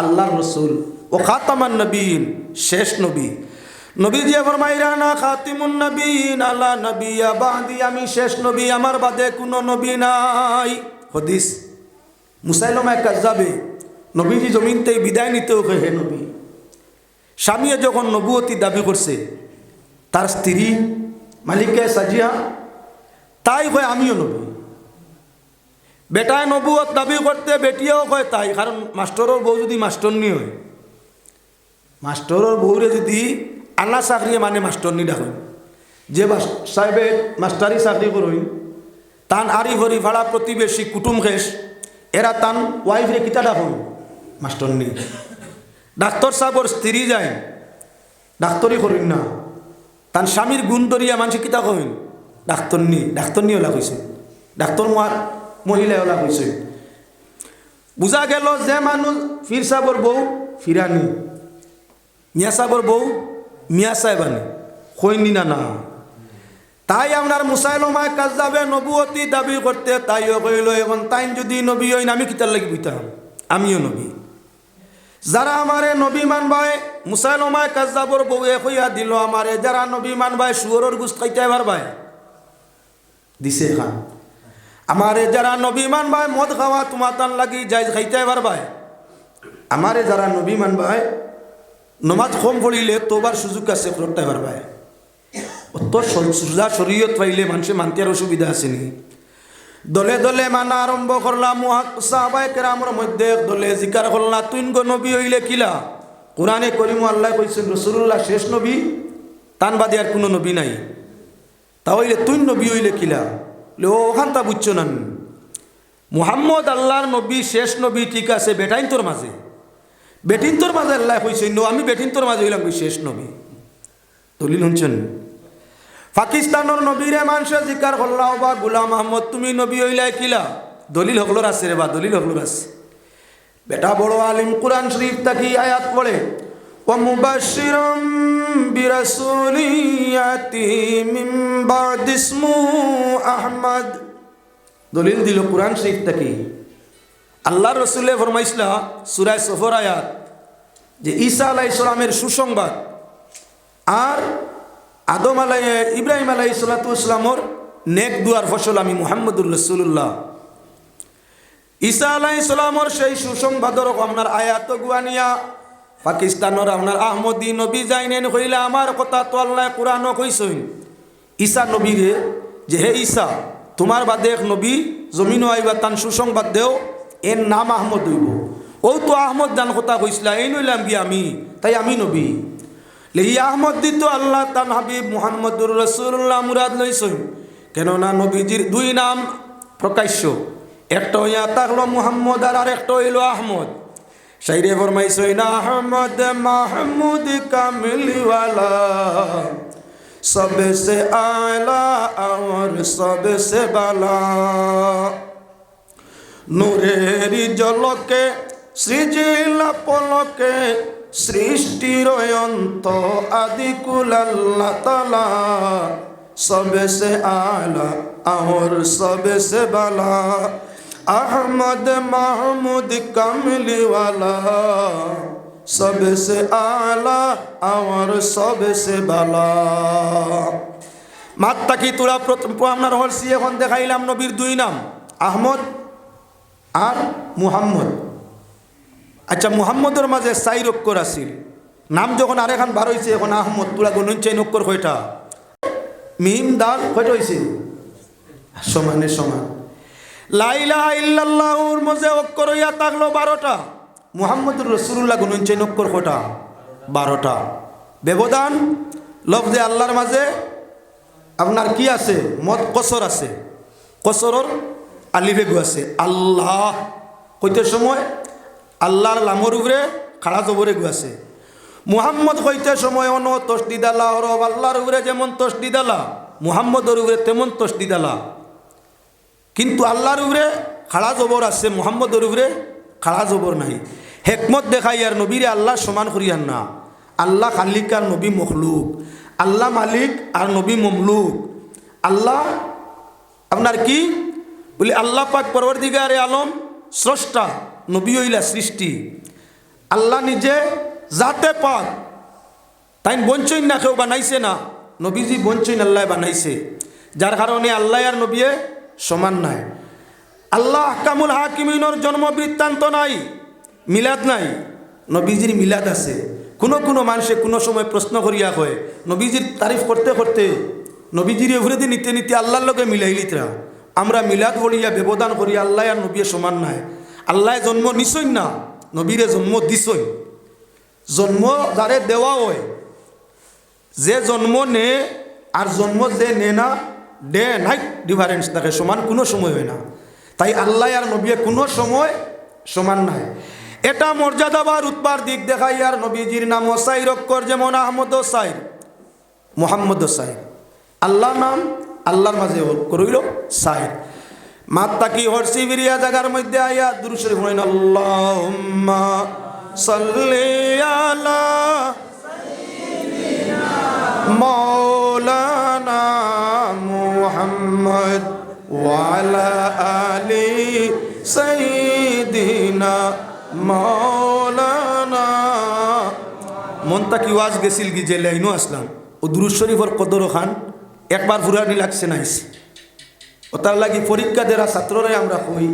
আল্লাহর রসুল, ও খাতামান নবীন, শেষ নবী। নবীজি ফরমাইরা না খাতিমুন নবীন আলা নবিয়্যা বাদি, আমি শেষ নবী, আমার বাদে কোনো নবী নাই। হাদিস। মুসাইলমায়ে কাজ্জাবে নবীজি জমিনতে বিদায় নিতেও কয় হে নবী। স্বামীয়ে যখন নবুয়তি দাবি করছে, তার স্ত্রী মালিকে সাজিয়া তাই কয় আমিও নবী। বেটায় নবুয়ত দাবি করতে বেটিয়াও কয় তাই, কারণ মাস্টরের বউ যদি মাস্টরনি হয়, মাস্টরের বউরে যদি আনা চাকরিয়ে মানে মাস্টরনি ডাকেন, যে সাহেবে মাস্টারি চাকরি করই তান আরি ভরি ভাড়া প্রতিবেশী কুটুম খেস, এরা তান ওয়াইফরে কিতা ডাকুন মাস্টরনি। ডাক্তার সাহেবর স্ত্রী যায় ডাক্তারি করিন না, তান স্বামীর গুণ ধরিয়া মানুষ কিতা কইন ডাক্তারনি ওলা কইছে, ডাক্তার মহিলা ওলা কইছে। বুঝা গেল যে মানুষ ফির সাহেবর বউ ফিরানি, মিয়া সাহেবর বউ মিয়া সাহেবানি, কইনি না না। তাই আপনার মুসাইলমায়ে কাজ্জাবে নবুয়তি দাবি করতে তাইও কইল, এখন তাই যদি নবী হইন আমি কিতার লাগি বুঝতাম, আমিও নবী। যারা আমারে নবী মানবায়, মুসাইলমায়ে কাজ্জাবর বউয়ে কইয়া দিল আমারে, যারা নবী মানবায় শুয়োরের গোশত খাইতে পারবায় দিছে খান, আমারে যারা নবী মানবায় মদ খাওয়া তোমাতান লাগি যাই খাইতে পারবায়, আমারে যারা নবী মানবায় নমাজ কম পড়িলে তোবার সুযোগ আছে করতে পারবায়। অত সোজা শরীয়ত পাইলে মানুষে মানতে আর অসুবিধা আসেনি। দলে দলে মানা আরম্ভ করলাম, সাহাবায়ে কেরামের মধ্যে দলে জিকার করলা, তুই গো নবী হইলে কিলা? কোরআনে করিম আল্লাহ কইছেন রাসূলুল্লাহ শেষ নবী, তান বাদে আর কোনো নবী নাই, তাহলে তুই নবী হইলে কিলা? ওখান তা বুঝছো না, মুহাম্মদ আল্লাহর নবী শেষ নবী ঠিক আছে, বেটাইন তোর মাঝে, বেটিন তোর মাঝে আল্লাহ কইছেন আমি বেটিন তোর মাঝে হইলাম শেষ নবী। দলিল শুনছেন? পাকিস্তানের নবীরে মানুষে জিকার করলাও বা গোলাম আহমদ তুমি নবী হইলাই কিলা? দলিল হকলোর আছে রে বা, দলিল হকলোর আছে। বেটা বড় আলিম কুরআন শরীফ তাকি আয়াত পড়ে, ওয়া মুবাশশিরাম বিরাসূলি ইয়াতি মিন বা'দি ইসমুহু আহমদ। দলিল দিল কুরআন শরীফ তাকি। আল্লাহর রাসূলে ফরমাইছিলা সূরা সফর আয়াত যে ঈসা আলাইহিস সালামের সুসংবাদ আর ইব্রাহিম আলাইহিস সালামের নেক দুয়ার ফসল আমি মুহাম্মদুর রাসূলুল্লাহ। ঈসা আলাইহিস সালামের সেই সুসংবাদর আপনার আয়াত গুয়ানিয়া পাকিস্তানের আপনার আহমদী নবী যাইনেন কইলা আমার কথা তো আল্লাহ কোরআনও কইছেন ঈসা নবীরে যে হে ঈসা তোমার বাদে এক নবী জমিনও আইবা, তান সুসংবাদ দেও, এর নাম আহমদ হইব। ও তো আহমদ দান কথা কইসলা, এই নইলাম কি আমি, তাই আমি নবী। লেহি আহমদ দিত আল্লাহ তান হাবিব মুহাম্মদুর রাসূলুল্লাহ মুরাদ লইছেন, কেননা নবীজির দুই নাম প্রকাশ্য, একটা হইয়া তাকলো মুহাম্মদ আর একটা হইল আহমদ। শাইরে ফরমাইছেন আহমদ মাহমুদ কামিলওয়ালা सबसे आला और सबसे बाला নূরেরি জলকে সৃজিলা পলকে সৃষ্টির অন্ত আদিকুল আল্লাহ তাআলা सबसे आला और सबसे बाला अहमद महमूद कमली वाला सबसे आला और सबसे बाला। মাত্তা কি তোরা আপনার হরসি এখন দেখাইলাম নবীর দুই নাম আহমদ আর মুহাম্মদ। আচ্ছা মুহাম্মদের মাঝে 4 অক্ষর আছিল, নাম যখন আরেখান বার হয়েছে এখন আহমদ, তোরা গণন চাই অক্ষর কয়টা? মিম দাল কয়টা হয়েছে? সমানে সমান। লা ইলাহা ইল্লাল্লাহর মাঝে অক্ষর হইয়া থাকলো 12টা, মুহাম্মদুর রসুল্লাহ গুণঞ্চয় নক্কর কটা 12টা ব্যবধান লফজে আল্লাহর মাঝে আপনার কি আছে মত কসর আছে কসরর আলিফে গু আছে আল্লাহ কইতে সময় আল্লাহর লামর উপরে খাড়া জবরে গু আছে মুহাম্মদ কইতে সময় অন তসদিদ আল্লাহ রব আল্লাহর উপরে যেমন তসদিদ আল্লাহ মুহাম্মদর উপরে তেমন তসদিদ আল্লাহ কিন্তু আল্লাহর উপরে খাড়া জবর আছে মুহাম্মদর উপরে খাড়া জবর নাই হেকমত দেখাই আর নবীরে আল্লাহ সমান করিয়ার না আল্লাহ খালিক আর নবী মখলুক আল্লাহ মালিক আর নবী মমলুক আল্লাহ আপনার কি বলি আল্লাহ পাক পরওয়ারদিগারে আলম স্রষ্টা নবী হইলা সৃষ্টি আল্লাহ নিজে জাতে পাক তাই বঞ্চইন না কেউ বানাইছে না নবীজি বঞ্চইন আল্লাহ বানাইছে যার কারণে আল্লাহ আর নবীয়ে সমান নাই আল্লাহ আহকামুল হাকিমিনের জন্ম বৃত্তান্ত নাই মিলাদ নাই নবীজির মিলাদ আছে কোনো মানুষে কোনো সময় প্রশ্ন করিয়া কয় নবীজির তারিফ করতে করতে নবীজির এভরিদি নিতে নিতে আল্লাহর লগে মিলাইলিতরা আমরা মিলাদ বলিয়া ব্যবধান করিয়া আল্লাহ আর নবীয়ে সমান নাই আল্লাহ জন্ম নিছই না নবীরে জন্ম দিছই জন্ম যারে দেওয়া হয় যে জন্ম নে আর জন্ম যে নে না ডে নাইট ডিফারেন্স থাকে সমান কোনো সময় হয় না তাই আল্লাহ আর নবীয়ে কোনো সময় সমান নাই এটা মর্যাদা বা রুতবার দিক দেখাই আর নবীজির নাম সাইর অক্ষর যেমন আহমদ ও সাইর মোহাম্মদ ও সাইর আল্লাহ নাম আল্লাহর মাঝে করইল সাইর মাত্তা কি হরসি বিরিয়া জায়গার মধ্যে আয়া দুরূদ শরীফ পড়েন আল্লাহুম্মা সাল্লি আলা সাইয়্যিদিনা মাওলানা মুহাম্মদ ওয়া আলা আলি সাইয়্যিদিনা মাওলানা মনটা কি ওয়াজ গেছিল কি যে লাইনও আসলাম ও দুরূদ শরীফের কদর খান একবার ফুরানি লাগছে নাইছে ও তার লাগি পরীক্ষা দেরা ছাত্ররে আমরা কই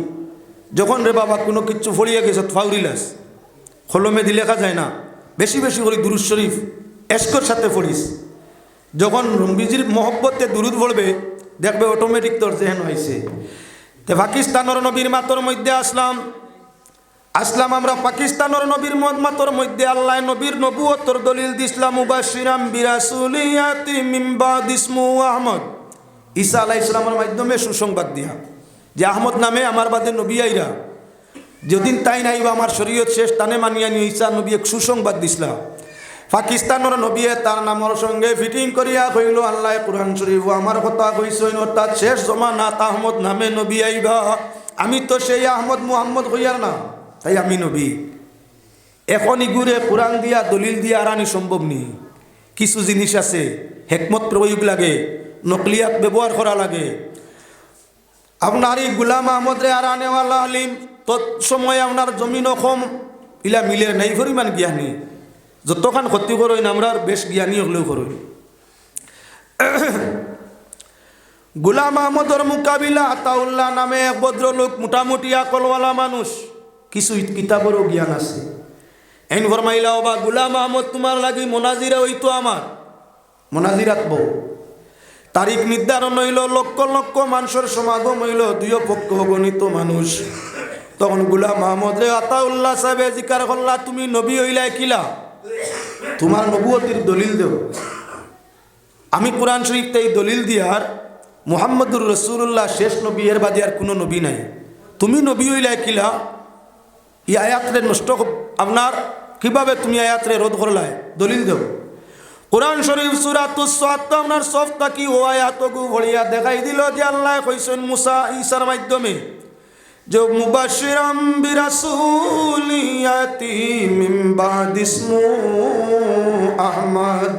যখন রে বাবা কোনো কিছু ফড়িয়ে গেছে ফাউরিলাস কলমে দিয়ে লেখা যায় না বেশি বেশি করে দুরূদ শরীফ এশকর সাথে পড়িস যখন নবীজির মহব্বতে দুরূদ পড়বে দেখবে অটোমেটিক তোর জেহেন হয়েছে তে পাকিস্তানের নবীর মাতর মধ্যে আসলাম আমরা পাকিস্তানের নবীর মাতর মধ্যে আল্লাহ নবীর নবুয়তর দলিল দিসলাম মুবাশশিরাম বিরাসুলিয়াতি মিন বাদ ইসমু আহমদ ঈসা আলাইহিস সালামের মাধ্যমে সুসংবাদ দিয়া যে আহমদ নামে আমার বাদে নবী আইরা যেদিন তাই নাইবা আমার শরীয়ত শেষ তানে মানিয়া নিয়ে ঈসা নবী এক সুসংবাদ দিসলা পাকিস্তানের নবী তার নামের সঙ্গে ফিটিং করিয়া কইল আল্লাহ কুরআন শরীফ আমার কথা কইছেন অর্থাৎ শেষ জমানাত আহমদ নামে নবী আইবা আমি তো সেই আহমদ মুহাম্মদ হইয়ার না তাই আমি নবী এখন ইগুরে কোরআন দিয়া দলিল দিয়া আরানি সম্ভব নেই কিছু জিনিস আছে হেকমত প্রয়োগ লাগে নকলিয়াত ব্যবহার করা লাগে আপনার এই গুলাম আহমদ রে আরানেওয়ালা আলিম তৎ সময় আপনার জমিন কম ইলা মিলের নাই পরিমাণ জ্ঞানী যতখান ক্ষতি করইন আমরা বেশ জ্ঞানী হলেও করই গুলাম আহমদর মোকাবিলা আতাউল্লাহ নামে এক ভদ্রলোক মোটামুটি আকলওয়ালা মানুষ কিছু কিতাবেরও জ্ঞান আছে এন ফরমাইলা বা গুলাম আহমদ তোমার লাগি মোনাজিরা হইতো আমার মোনাজিরাত বউ তারিখ নির্ধারণ হইল লক্ষ লক্ষ মানুষের সমাগম হইল দুই পক্ষ গণিত মানুষ তখন গুলাম আহমদ রে আতাউল্লাহ সাহেব জিকার করলা তুমি নবী হইলা কিলা তোমার নবুয়তির দলিল দেও আমি কোরআন শরীফ এই দলিল দিয়ার মুহাম্মদুর রাসূলুল্লাহ শেষ নবী এর বাদে আর কোনো নবী নাই তুমি নবী হইলা কিলা এই আয়াতরে নষ্ট আপনার কিভাবে তুমি আয়াতরে রোধ করলাই দলিল দেও কোরআন শরীফ সূরাতুস সাদ আপনার সফতা কি ও আয়াতগু ভলিয়া দেখাই দিল যে আল্লাহ কইছেন মুসা ঈসার মাধ্যমে যে মুবাশশিরাম বিরাসুলিয়াতি মিন বাদ ইসমু আহমদ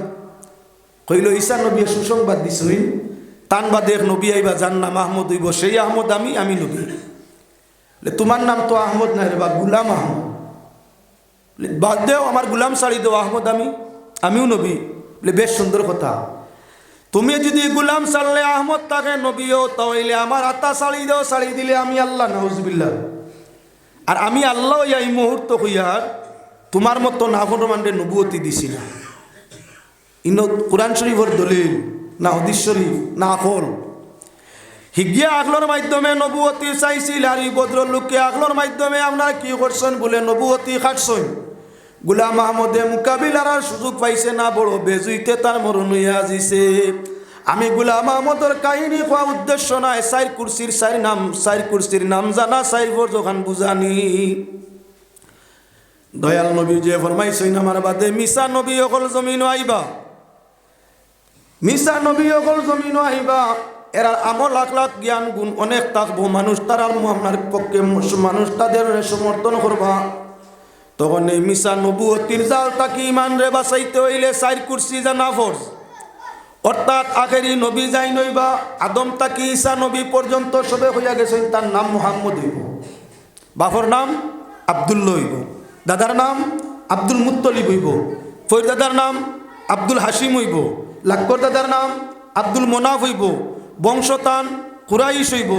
কইল ঈসা নবী সুসংবাদ দিছই তান বাদে এক নবী আইবা যার নাম আহমদ হইব সেই আহমদ আমি নবী তোমার নাম তো আহমদ না রে বা গুলাম আহমদ বাদ দেও আমার গুলাম ছাড়ি দেও আহমদ আমিও নবী বেশ সুন্দর কথা তুমি যদি গুলাম ছাড়লে আহমদ তাকে নবীও তাহলে আমার আতা ছাড়ি দেও ছাড়ি দিলে আমি আল্লাহ নাউজুবিল্লাহ আর আমি আল্লাহ এই মুহূর্ত হইয়ার তোমার মতো না ফরমানরে নবুয়তি দিছি না ইন কোরআন শরীফের দলিল না হাদিস শরীফ না আকল হিগিয়া আগলোর মাধ্যমে নবুয়তি চাইছিল আর এই ভদ্রলোককে আগলোর মাধ্যমে আপনারা কি করছেন বলে নবুয়তি খাটছেন। গোলাম আহমদে মোকাবিলার সুযোগ পাইছে না, বড় বেজুইতে তার মরণ হইয়া যাইছে। আমি গোলাম আহমদের কাহিনী কোয়া উদ্দেশ্য নাই, সাইর কুরসির নাম জানা, সাইর যখন বুঝানি। দয়াল নবী যে ফরমাইছেন আমার বাদে মিশা নবী অকল জমিন আইবা, মিশা নবী অকল জমিন আইবা। এরা আমল লাখ লাখ জ্ঞান গুণ অনেক থাকবো, মানুষ তারা আপনার পক্ষে মানুষ তাদের সমর্থন করবা। তখন এই মিশা নবুয়তির জাল তাকে ইমান রে বাঁচাইতে হইলে সাইর কুরসি জানা ফরজ। অর্থাৎ আখেরি নবী যাই নইবা আদম তাকি ঈসা নবী পর্যন্ত সবে হইয়া গেছেন তার নাম মুহাম্মদ হইব, বাপর নাম আব্দুল্লাহ হইব, দাদার নাম আব্দুল মুত্তলিব হইব, ফৈর দাদার নাম আব্দুল হাসিম হইব, লাক্কর দাদার নাম আব্দুল মোনাফ হইব, বংশতান কুরাইশ হইব,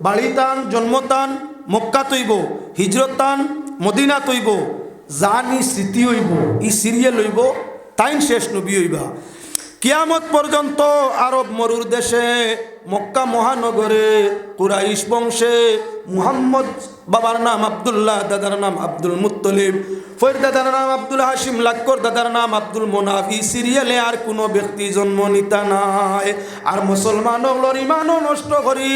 বাড়িতান জন্মতান মক্কাত হইব, হিজরতান মদিনাত হইব, জানি স্মৃতি হইব, ই সিরিয়াল হইব, তাইন শেষ নবী হইবা। কিয়ামত পর্যন্ত আরব মরুর দেশে মক্কা মহানগরে কুরাইশ বংশে মুহাম্মদ বাবার নাম আব্দুল্লাহ, দাদার নাম আব্দুল মুত্তলিব, ফৈর দাদার নাম আব্দুল হাসিম, লাক্কর দাদার নাম আব্দুল মোনাফ। এই সিরিয়ালে আর কোনো ব্যক্তি জন্ম নিতা নাই। আর মুসলমান হলোর ইমানও নষ্ট করি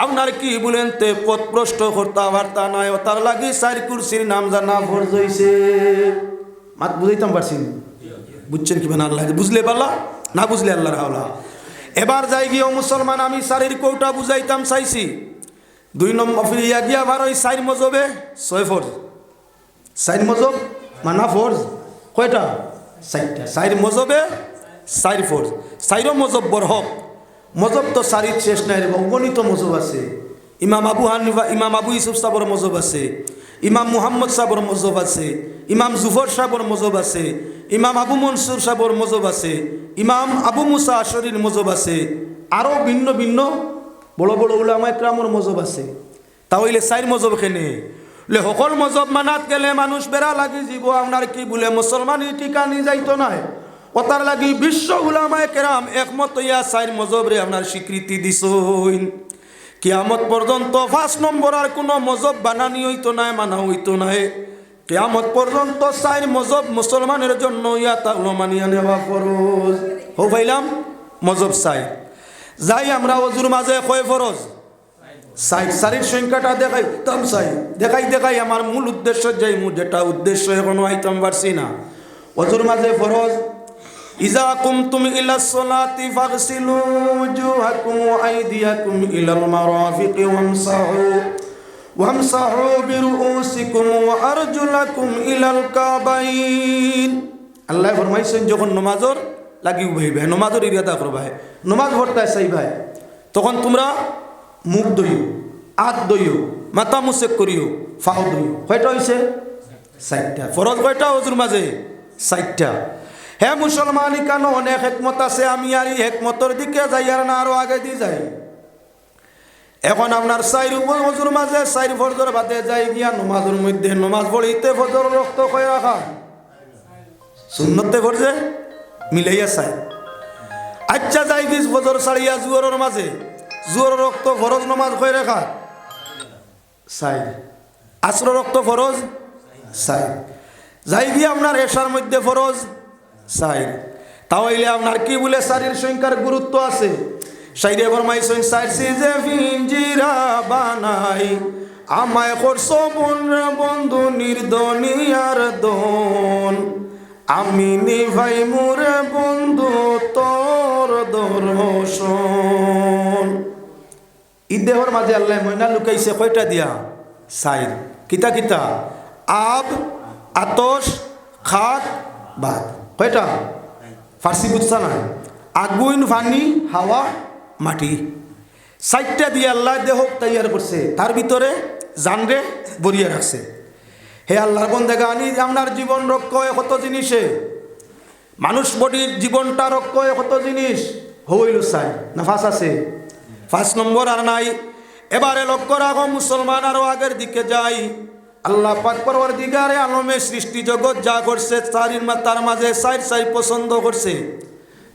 আপনার কি বলেন তে পথ প্রষ্ট করতে পারতা নাই। ও তার লাগি সাইর কুরসির নাম জানা ফরজ হইছে। মাত বুঝাইতাম পারছি, বুঝছেন কি আল্লাহ বুঝলে পারলা না বুঝলে আল্লাহর হাওলা। এবার যাই গিয়ে মুসলমান আমি সারির কৌটা বুঝাইতাম চাইছি। 2 নম্বর ফিরিয়া গিয়া আবার ওই সাইর মজবে 6 ফরজ। সাইর মজব মানা ফরজ কয়টা? 4টা। সাইর মজবে 4 ফরজ। সাইরও মজব বরহক, মজব তো সারির শেষ নাই রে, অগণিত মজব আছে। ইমাম আবু হানিফা, ইমাম আবু ইউসুফ সাবর মজব আছে, ইমাম মুহাম্মদ সাবর মজব আছে, ইমাম জুফর সাবর মজব আছে, ইমাম আবু মনসুর সাবর মজব আছে, ইমাম আবু মুসা আশরির মজব আছে, আরও ভিন্ন ভিন্ন বড় বড় উলামা ইকরামর মজব আছে। তাহলে সাইর মজব খেনে লে সকল মজব মানাত গেলে মানুষ বেড়া লাগি যাব। আপনার কি বলে মুসলমানই ঠিকানি যাইতো নাই। ওতার লাগি বিশ্ব উলামা কেরাম একমত হইয়া সাইর মজব রে আপনার স্বীকৃতি দিছইন। কিয়ামত পর্যন্ত 5 নম্বর আর কোনো মজব বানানি হইতো নাই, মানা হইতো নাই। কিয়ামত পর্যন্ত সাইর মজব মুসলমানের জন্য ইয়া তাগলো মানিয়া নেওয়া ফরজ। হো ভাইলাম মজব সাই যাই আমরা ওজুর মাঝে কয় ফরজ 60। সারির সংখ্যাটা দেখাই তাম চাই দেখাই আমার মূল উদ্দেশ্য যাই যেটা উদ্দেশ্য এখনো আইতাম পারছি না। ওজুর মাঝে ফরজ ইজা কুমতুম ইলা সলাতি ফাগসিলু ওয়াজুহাকুম ওয়া আইদিয়াকুম ইলাল মারাফিকি ওয়ামসাহু বিরুউসিকুম ওয়া আরজুলাকুম ইলাল কাবাইন। আল্লাহ ফরমাইছেন যখন নামাজের লাগি উবাইবে, নামাজের ইরাদা করবাই, নামাজ পড়তে চাইবাই, তখন তোমরা মুখ দইও, হাত দইও, মাথা মুসেক করিও, ফাও দইও। কয়টা হইছে? 4টা। ফরজ কয়টা ওজুর মাঝে? 4টা। হে মুসলমান কেন অনেক হেকমত আছে, আমি আর এই হেকমতের দিকে যাই আর না আরো আগে দিয়ে যাই। এখন আপনার 4 ওজুর মাঝে 4 ফরজের বাদে যাই গিয়া নমাজের মধ্যে নমাজ পড়িতে ফজর রক্ত কয় রাখা সুন্নতে ফরজে মিলাইয়া চাই। আচ্ছা যাই গিস ফজর ছাড়িয়া জুয়রের মাঝে জুয়র রক্ত ফরজ নমাজ কয় রাখা চাই, আসর রক্ত ফরজ চাই। যাই গিয়ে আপনার এশার মধ্যে ফরজ চাই। তাহলে আপনার কি বলে সারির সংখ্যার গুরুত্ব আছে। সাইরে ফরমাইছেন সাইর সিজে ফিঞ্জিরা বানাই আমায় করছো বন্ধু নির্দনিয়ার দন, আমি নিভাই মোরে বন্ধু তোর দর্শন। ই দেহর মাঝে আল্লাহ ময়না লুকাইছে কয়টা দিয়া? 4। কিতা কিতা? আব, আতশ, খাত, বাদ। কয়টা? ফার্সি বুঝছা না? আগুন, পানি, হাওয়া, মাটি। 4টা দিয়ে আল্লাহ দেহ তৈয়ার করছে, তার ভিতরে জানরে বরিয়ে রাখছে। হে আল্লাহর বন্দেগা আনি আপনার জীবন রক্ষয় কত জিনিসে, মানুষ বডির জীবনটা রক্ষয় কত জিনিস হইল চাই না 5 আছে? 5 নম্বর আর নাই। এবারে লক্ষ্য রাখো মুসলমান আরো আগের দিকে যাই। আল্লাহ পাক পরওয়ারদিগারে আলমে সৃষ্টি জগৎ যা করছে তার মাঝে 4 পছন্দ করছে।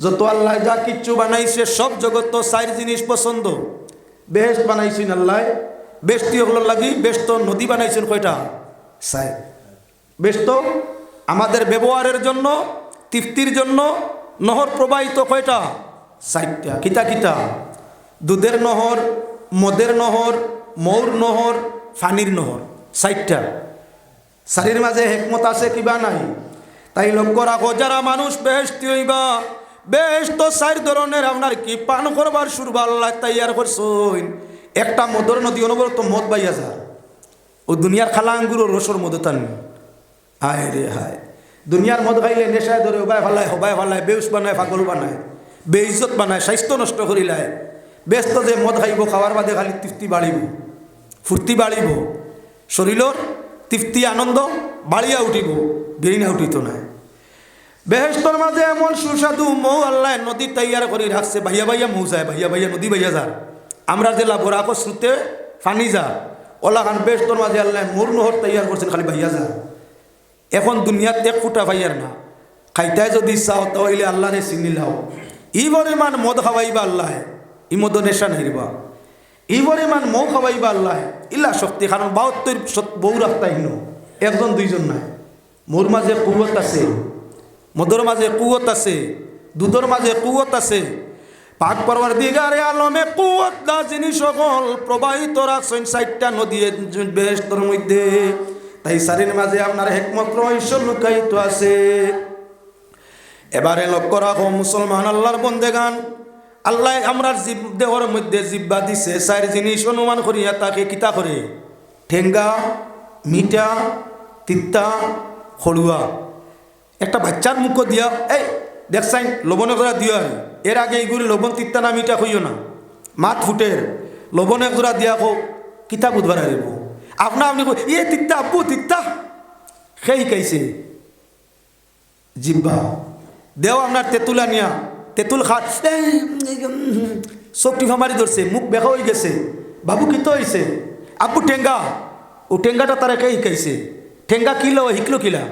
যত আল্লাহ যা কিচ্ছু বানাইছে সব জগৎ তো 4 জিনিস পছন্দ। বেহেশত বানাইছেন আল্লাহ, বেশতি ওগুলোর লাগি বেশত নদী বানাইছেন কয়টা? চাই। বেশত আমাদের ব্যবহারের জন্য, তৃপ্তির জন্য নহর প্রবাহিত কয়টা? 4টা। কিতা কিতা? দুধের নহর, মদের নহর, মৌর নহর, ফানির নহর, 4টা। শারীর মাঝে হেকমত আছে কিবা নাই? তাই লক্ষ্য রাখো, যারা মানুষ বেহেশতি হইবা, বেহেশত 4 ধরনের আপনার কি পান করবার সুরবা আল্লাহ তৈয়ার করছেন। একটা মদর নদী, অনবরত মদ বাইয়া যা, ও দুনিয়ার খালা আঙ্গুর রসর মদ টান। হায় রে হায়, দুনিয়ার মদ খাইলে নেশায় ধরে হবায় ফালায়, হবায় ফালায়, বেউস বানায়, পাগল বানায়, বেইজ্জত বানায়, স্বাস্থ্য নষ্ট করিলায়। ব্যস্ত যে মদ খাইব, খাওয়ার বাদে খালি তৃপ্তি বাড়িব, ফুর্তি বাড়িব, শরীরের তৃপ্তি আনন্দ বাড়িয়া উঠিব, বেরিনা উঠিত না। বেহেশতর মাঝে এমন সুস্বাদু মৌ আল্লাহ নদী তৈয়ার করে রাখছে, ভাইয়া ভাইয়া মৌ যায়, ভাইয়া ভাইয়া নদী ভাইয়া যার। আমরা জেলা বরাকর শ্রুতে ফানি যা, ওলা খান বেহেশতর মাঝে আল্লাহ মোর নহর তৈয়ার করছেন, খালি ভাইয়া যা। এখন দুনিয়ার এক ফুটা ভাইয়ার না, খাইতায় যদি চাও তাহলে আল্লাহরে চিনি লাও। ই পরিমাণ মদ খাওয়াইবা আল্লাহ, ই মদ নেশা নাইবা। ই পরিমাণ মৌ খাওয়াইবা আল্লাহ, ইল্লা শক্তি। কারণ 72 বউ রাস্তায় হিনো, 1 2 নাই। মোর মাঝে কুয়ত আছে, মদর মাঝে কুয়ত আছে, দুধর মাঝে কুয়ত আছে। পাক পরওয়ারদিগারে আলমে কুয়ত দা জিনিস সকল প্রবাহিত রাখছেন 4টা নদী বেহেশতের মধ্যে। তাই শারীর মাঝে আপনার হিকমত রহস্য লুকায়িত আছে। এবারে লক্ষ্য রাখো মুসলমান আল্লাহর বন্দেগান, আল্লাহ আমরার দেহর মধ্যে জিব্বা দিছে 4 জিনিস অনুমান করিয়া তাকে কিতা করে? ঠেঙ্গা, মিঠা, তিতা, খড়ুয়া। একটা বাচ্চার মুখ দিয়া এই দেখছাই লবণে করে দিও, এর আগে এইগুলি লবণ তিতা না মিঠা কইও না, মাত ফুটের লবণে জোড়া দিয়া কো কিতা বুধবার আসব। আপনি এ তিতা আব্বু তিতা সেই শিকাইছে জিব্বা। দেও আপনার তেঁতুলা নিয়া, তেঁতুল খাট চোখ টিফা মারি ধরছে, মুখ বেকা হয়ে গেছে, বাবু কিতো হয়েছে? আব্বু টেঙ্গা। ও টেঙ্গাটা তারা কে শিকাইছে? টেঙ্গা কিলো শিখলো কিলা?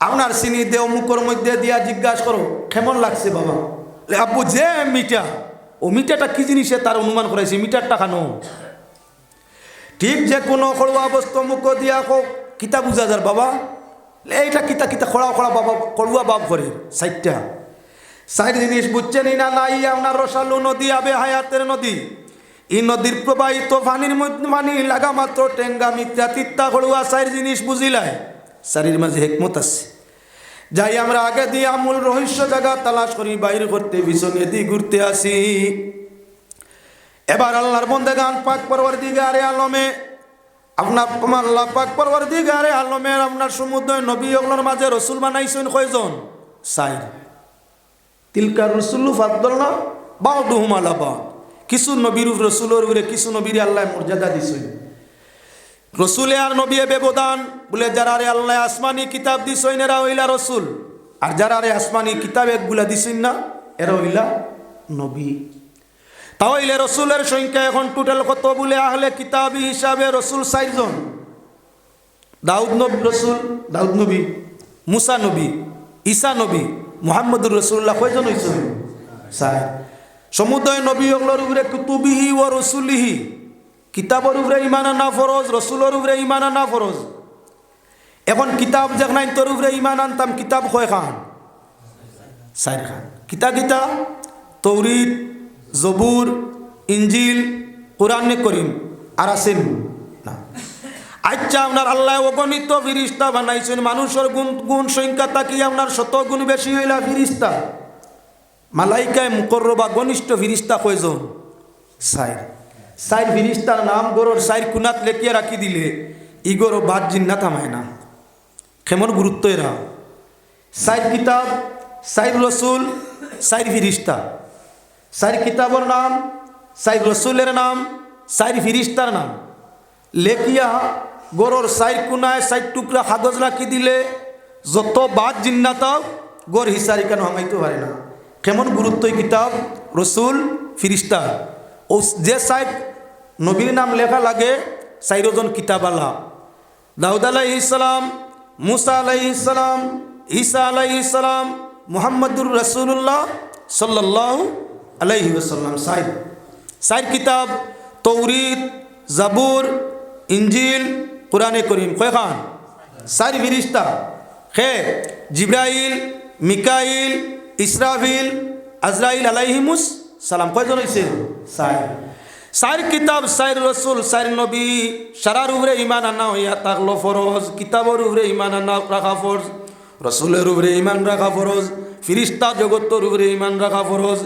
আপনার চিনি দেও মুখের মধ্যে দিয়া জিজ্ঞাসা করো কেমন লাগছে বাবা? আব্বু যে মিঠা, ও মিঠাটা কি জিনিসে তার অনুমান করাইছে, মিঠারটা খানো। ঠিক যে কোনো খড়ুয়া বস্তু মুখ দিয়া হোক কিতা বুঝা যার বাবা? এইটা কিতা কিতা খড়া খড়া বাবা খড়ুয়া বাপ করে 4টা। 4 জিনিস বুঝছেন না? নাই আপনার রসালু নদী, আবে হায়াতের নদী। এই নদীর প্রবাহিত পানির মধ্যে পানি লাগা মাত্র টেঙ্গা, মিথ্যা, তিত্তা, খড়ুয়া 4 জিনিস বুঝিলায়। শারীর মাঝে হিকমত আছে। যাই আমরা আগে দিয়ে আমূল রহস্য জায়গা তালাশ করি, বাইরে করতে পিছনে দিয়ে ঘুরতে আসি। এবার আল্লাহর বন্দেগান পাক পরওয়ারদিগারে আলমে আপনার আল্লাহ পাক পরওয়ারদিগারে আলমের আপনার সমুদ্র নবী ওগুলোর মাঝে রসুল বানাইছেন কয়জন? 4। তিলকা রসুল ফাদ্দল না বাউদুহুম আলা বাউদ। কিছু নবীর রসুলের উপরে কিছু নবীর আল্লাহ মর্যাদা দিছেন। রসুলে আর নবী ব্যবধান বলে, যারা রে আল্লাহ আসমানি কিতাব দিছেন এরা হইলা রসুল, আর যারা রে আসমানি কিতাব একগুলা দিছেন না এরা হইলা নবী। তাহলে রসুলের সংখ্যা এখন টোটাল কত বলে? আহলে কিতাবি হিসাবে রসুল 4 জন। দাউদ নবী রসুল, দাউদ নবী, মুসা নবী, ঈসা নবী, মুহাম্মদুর রসুল্লাহ কয়জন হয়েছেন? 4। সমুদয় নবী ওগুলোর উপরে কুতুবিহি ও রসুলিহি, কিতাবের উপরে ইমান আনা ফরজ, রসুলের উপরে ইমান আনা ফরজ। এখন কিতাব যেখানে তোর উপরে ইমান আনতাম, কিতাব কয় খান? 4 খান। কিতা কিতা? তৌরিত, জবুর, ইঞ্জিল, কুরআনে করিম। আর আছেন না? আচ্ছা, আপনার আল্লাহ অগণিত ফিরিস্তা বানাইছেন। মানুষের গুণ সংখ্যা তাকি আপনার 100 গুণ বেশি হইলা ফিরিস্তা। মালাইকায় মুকররবা ঘনিষ্ঠ ফিরিস্তা কয়জন? 4। 4 ফিরিস্তার নাম গরুর 4 কুনাত লেখিয়া রাখি দিলে ইগোর বাদ জিন্নাত থামায় না। কেমন গুরুত্ব এরা! 4 কিতাব, 4 রসুল, 4 ফিরিস্তা। 4 কিতাবের নাম, 4 রসুলের নাম, 4 ফিরিস্তার নাম লেখিয়া গরুর 4 কুনায় 4 টুকরা কাগজ রাখি দিলে যত বাদ জিন্নাত গর হিসারি কেন হামাইতে পারে না। কেমন গুরুত্ব কিতাব, রসুল, ফিরিস্তা। ও যে 4 নবীর নাম লেখা লাগে 4 জন কিতাবালা। দাউদ আলাইহিস সালাম, মুসা আলাইহিস সালাম, ঈসা আলাইহিস সালাম, মুহাম্মদুর রাসূলুল্লাহ সাল্লাল্লাহু আলাইহি ওয়াসাল্লাম। চার কিতাব তৌরিত, জাবুর, ইঞ্জিল, কুরআনে করিম। কয়খান? চার ফিরিস্তা। হে জিব্রাইল, মিকাইল, ইসরাফিল, আজরাইল আলাইহিমুস সালাম। কয়জন হয়েছে? চার কিতাব, চার রসুল, চার নবী। সারার উপরে ইমান আনা হইয়া থাকলো ফরজ। কিতাবর উপরে ইমান আনা রাখা ফরজ, রসুলের উপরে ইমান রাখা ফরজ, ফিরিস্তা জগতের উপরে ইমান রাখা ফরজ।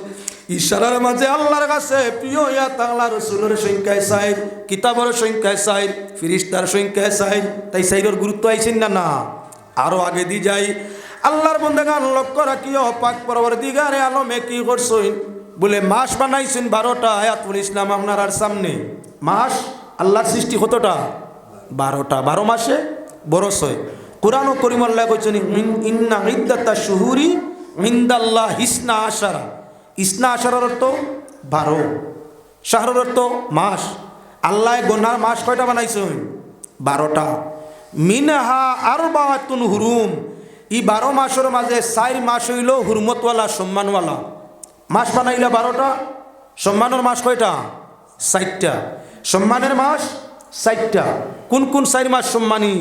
ইশারার মাঝে আল্লাহর কাছে প্রিয় ইয়া তাআলা রসুলের সংখ্যায় চাই, কিতাবের সংখ্যায় চাই, ফিরিস্তার সংখ্যায় চাই। তাই চাইরের গুরুত্ব আইছেন না? না, আরো আগে দি যাই। আল্লাহর বন্দেগান লক্ষ্য রাখিও পাক পরবর্তীকারে আলমে কি করছেন বলে মাস বানাইছেন 12টা। আয়াতুল ইসলাম আপনার আর সামনে। মাস আল্লাহর সৃষ্টি কতটা? 12টা। 12 মাসে বরস হয়। কুরআন করিম আল্লাহ কইছেন ইন্না ইদ্দাতাশ শুহুরি ইনদাল্লাহ ইসনা আশারা। ইসনা আশারার অর্থ 12, শাহরের অর্থ মাস। আল্লাহ গোনার মাস কয়টা বানাইছেন? 12টা। মিনহা আরবাতুন হুরুম। এই 12 মাসের মাঝে 4 মাস হইল হুরমতওয়ালা, সম্মানওয়ালা মাস বানাইলা 12টা। সম্মানের মাস কয়টা? 4টা। সম্মানের মাস 4টা। কোন কোন 4 মাস সম্মানী?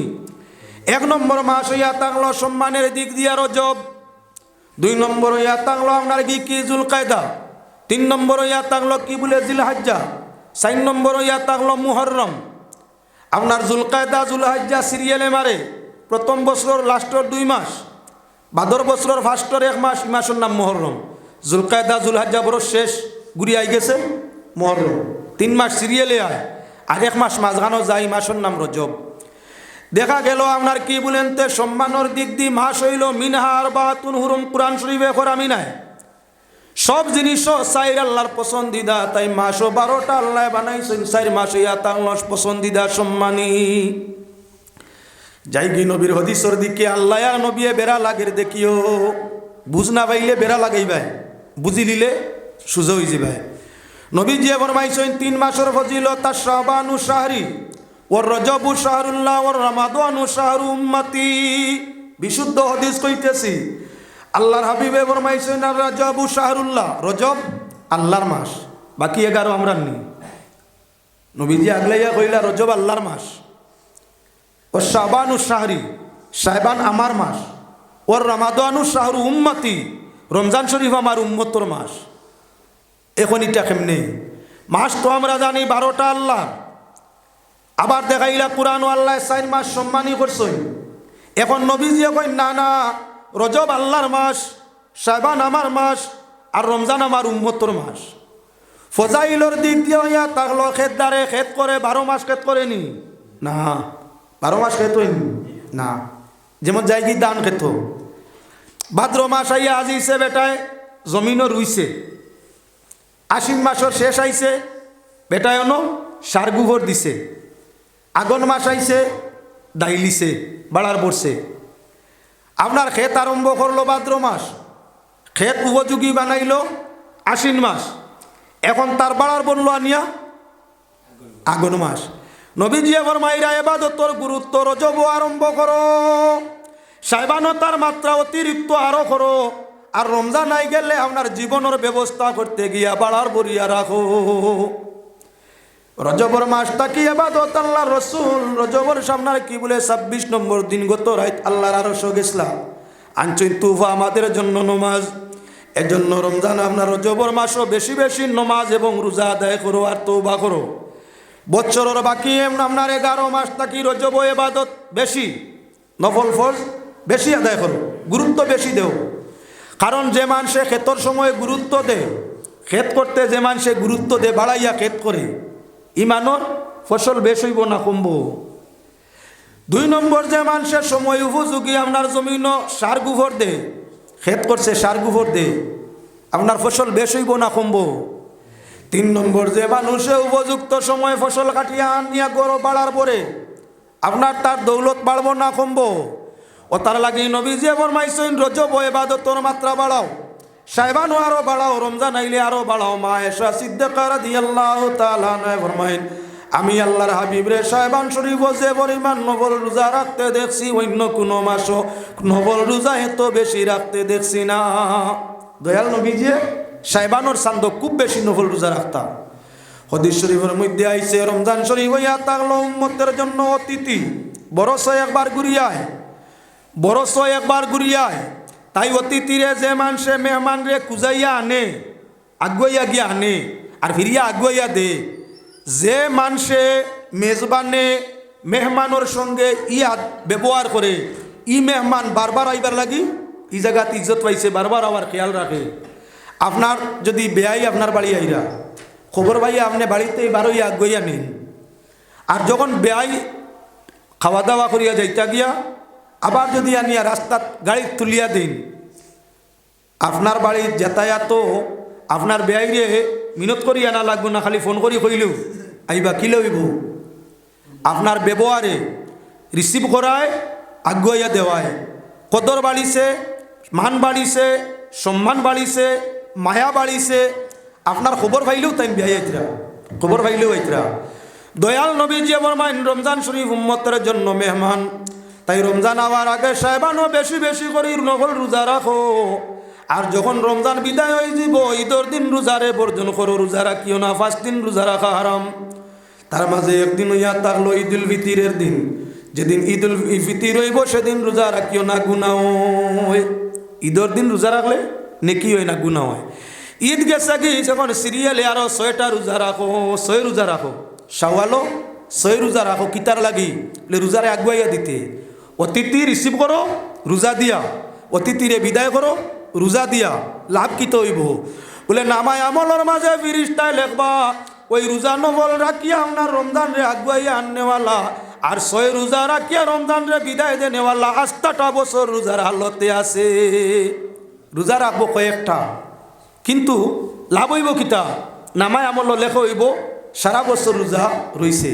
1 নম্বর মাস হইয়া থাকলো সম্মানের দিক দিয়া রজব। 2 নম্বর হইয়া থাকলো আপনার কি জুলকায়দা। 3 নম্বর হইয়া থাকলো কি বলে জিলহজ্জা। 4 নম্বর হইয়া থাকলো মুহররম। আপনার জুলকায়দা জুলহজ্জা সিরিয়ালে মারে। প্রথম বছরের লাস্টের 2 মাস, ভাদর বছরের ফার্স্টের 1 মাস, এই মাসের নাম মুহররম। জুলকায়দা জুলহজ্জা বড় শেষ ঘুরি আই গেছে মুহররম। 3 মাস সিরিয়ালে আয়, আর 1 মাস মাঝখানো যায়, এই মাসের নাম রজব। দেখা গেল আপনার কি বলেন তে সম্মানের দিক দিয়ে মাস হইল মিনহা আরবাতুন হুরুম। কোরআন শরীফে আমি নাই সব জিনিসও চাইর আল্লাহর পছন্দিদা। তাই মাসও 12টা আল্লাহ বানাইছেন। 4 মাস হইয়া তাল্লাহ পছন্দিদা, সম্মানী। যাই গি নবীর হদিসর দিকে আল্লাহ আর নবী বেড়া লাগের দেখিও। বুঝ না পাইলে বেড়া লাগাইবাই, বুঝি লিলে সুজা হয়ে যাবে। নবী যে ফরমাইছেন 3 মাসের ফজিলত শাবানু শাহরি ওর রজবু শাহরুল্লাহ ওর রমাদানু শাহরু উম্মতি। বিশুদ্ধ হাদিস কইতেছি। আল্লাহর হাবিবে ফরমাইছেন আর রজবু শাহরুল্লাহ, রজব আল্লাহর মাস, বাকি 11 আমরা নি। নবীজি আগলাইয়া কইলা রজব আল্লাহর মাস। ও শাবানু শাহরি, শাবান আমার মাস। ওর রমাদানু শাহরু উম্মতি, রমজান শরীফ আমার উম্মতর মাস। এখন এটা কেমনে? মাস তো আমরা জানি 12টা আল্লাহ। আবার দেখাইলা কোরআন আল্লাহ 4 মাস সম্মানী করছেন। এখন নবীজি কই না না, রজব আল্লাহর মাস, শাবান আমার মাস, আর রমজান আমার উম্মতর মাস। ফজাইলর দিক দিয়ে হইয়া তাহলে খেতদারে খেত করে 12 মাস খেত করেনি না। 12 মাস খেত হইনি না। যেমন যাই কি দান খেত। ভাদ্র মাস আইয়া আজিছে বেটায় জমিনও রুইছে। আশ্বিন মাসের শেষ আইছে বেটায় অন সার গোবর দিছে। আগন মাস আইছে দাইলিছে, বাড়ার পড়ছে। আপনার ক্ষেত আরম্ভ করলো ভাদ্র মাস, ক্ষেত উপযোগী বানাইল আশ্বিন মাস, এখন তার বাড়ার বনলো আনিয়া আগন মাস। নবীজি আমার মাইরা এবাদতর গুরুত্ব রজব আরম্ভ করো, সাইবানতার মাত্রা অতিরিক্ত আরো করো। আর রমজান আই গেলে আপনার জীবনের ব্যবস্থা করতে গিয়া বাড়ার বরিয়া রাখো। রজবর মাসটা কি এবাদত আল্লাহ রসুল রজবর সামনার কি বলে 26 নম্বর দিন গত রাত আল্লাহর আরশ গেছলাম আনছেন তুফা আমাদের জন্য নমাজ। এজন্য রমজান আপনার রজবর মাসও বেশি বেশি নমাজ এবং রোজা আদায় করো আর তওবা করো। বছরের বাকি আপনার 11 মাস থাকি রজব এবাদত বেশি, নফল ফরজ বেশি আদায় করো, গুরুত্ব বেশি দেও। কারণ যে মানুষে ক্ষেতর সময় গুরুত্ব দে, ক্ষেত করতে যে মানুষে গুরুত্ব দে বাড়াইয়া ক্ষেত করে, ইমানর ফসল বেশ হইব না কমব। 2 নম্বর যে মানুষের সময় উপযোগী আপনার জমিন সার গোবর দে, ক্ষেত করছে সার গোবর দে, আপনার ফসল বেশ হইব না কমব। 3 নম্বর যে মানুষে উপযুক্ত সময় ফসল কাটিয়া আনিয়া গরো বাড়ার পরে আপনার তার দৌলত বাড়ব না কমব। ও তার লাগে নবীজি ফরমাইছেন রজব ইবাদতর মাত্রা বাড়াও, শাবানও আরো বাড়াও, রমজান আইলে আরো বাড়াও। মা আয়েশা সিদ্দিকা রাদিয়াল্লাহু তাআলা আনহা ফরমাইন আমি আল্লাহর হাবিব রে শাবান শরীফ যে পরিমাণ নফল রোজা রাখতে দেখছি অন্য কোনো মাসও নফল রোজা এত বেশি রাখতে দেখছি না। দয়াল নবীজি শাবানের চাঁদ খুব বেশি নফল রোজা রাখতা। হাদিস শরীফের মধ্যে আইছে রমজান শরীফ হইয়া থাকলো উম্মতের জন্য অতিথি, বরস একবার ঘুরিয়ায়, বরস একবার ঘুরিয়ায়। তাই অতিথিরে যে মানুষে মেহমান রে কুজাইয়া আনে, আগুয়াইয়া গিয়া আনে আর ফিরিয়া আগুয়াইয়া দে, যে মানুষে মেজবানে মেহমানোর সঙ্গে ব্যবহার করে, ই মেহমান বারবার আইবার লাগি ই জায়গাত ইজ্জত পাইছে, বারবার আবার খেয়াল রাখে। আপনার যদি বেয়াই আপনার বাড়ি আইরা খবর পাইয়া আপনি বাড়িতে বারোই আগুয়াইয়া নিন, আর যখন বেয়াই খাওয়া দাওয়া করিয়া যাইতা গিয়া আবার যদি আনিয়া রাস্তাত গাড়ি তুলিয়া দিন, আপনার বাড়ির যাতায়াত আপনার বেয়াইরে মিনত করি আনা লাগবো না, খালি ফোন করি কইলেও আইবা কি লইব। আপনার ব্যবহারে রিসিভ করায় আগুয়াইয়া দেওয়ায় কদর বাড়িছে, মান বাড়িছে, সম্মান বাড়িছে, মায়া বাড়িছে। আপনার খবর পাইলেও তাই বেয়াই আইতরা, খবর পাইলেও আইতরা। দয়াল নবীজি ফরমাইন রমজান শরীফ উম্মতের জন্য মেহমান। তাই রমজান আওয়ার আগে সাহেবানো বেশি বেশি করে নকল রোজা রাখো, আর যখন রমজান বিদায় হয়ে যাব ঈদের দিন রোজারে বর্জন করো, রোজা রাখিও না, 5 দিন রোজা রাখা হারাম। তার মাঝে একদিন হইয়া থাকলো ঈদুল ফিতিরের দিন, যেদিন ঈদুল ফিতির হইব সেদিন রোজা রাখিও না, গুনাহ হয়। ঈদের দিন রোজা রাখলে নেকি হয় না, গুনাহ হয়। ঈদ গেছে কি যখন সিরিয়ালে আরো 6টা রোজা রাখো, 6 রোজা রাখো, শাওয়ালও 6 রোজা রাখো, কিতার লাগি রোজারে আগুয়াইয়া দিতে। অতিথি রিসিভ করো রোজা দিয়া, অতিথিরে বিদায় করো রোজা দিয়া, লাভ কি তো হইব? বলে নামায় আমলের মাঝে ফিরিস্তায় লেখবা ওই রোজা নফল রাখিয়া আপনার রমজান রে আগুয়াইয়া আননেওয়ালা, আর 6 রোজা রাখিয়া রমজান রে বিদায় দেনেওয়ালা 8টা বছর রোজার হালতে আছে। রোজা রাখবো কয়েকটা, কিন্তু লাভ হইব কিতা? নামায় আমল লেখ হইব সারা বছর রোজা রইছে।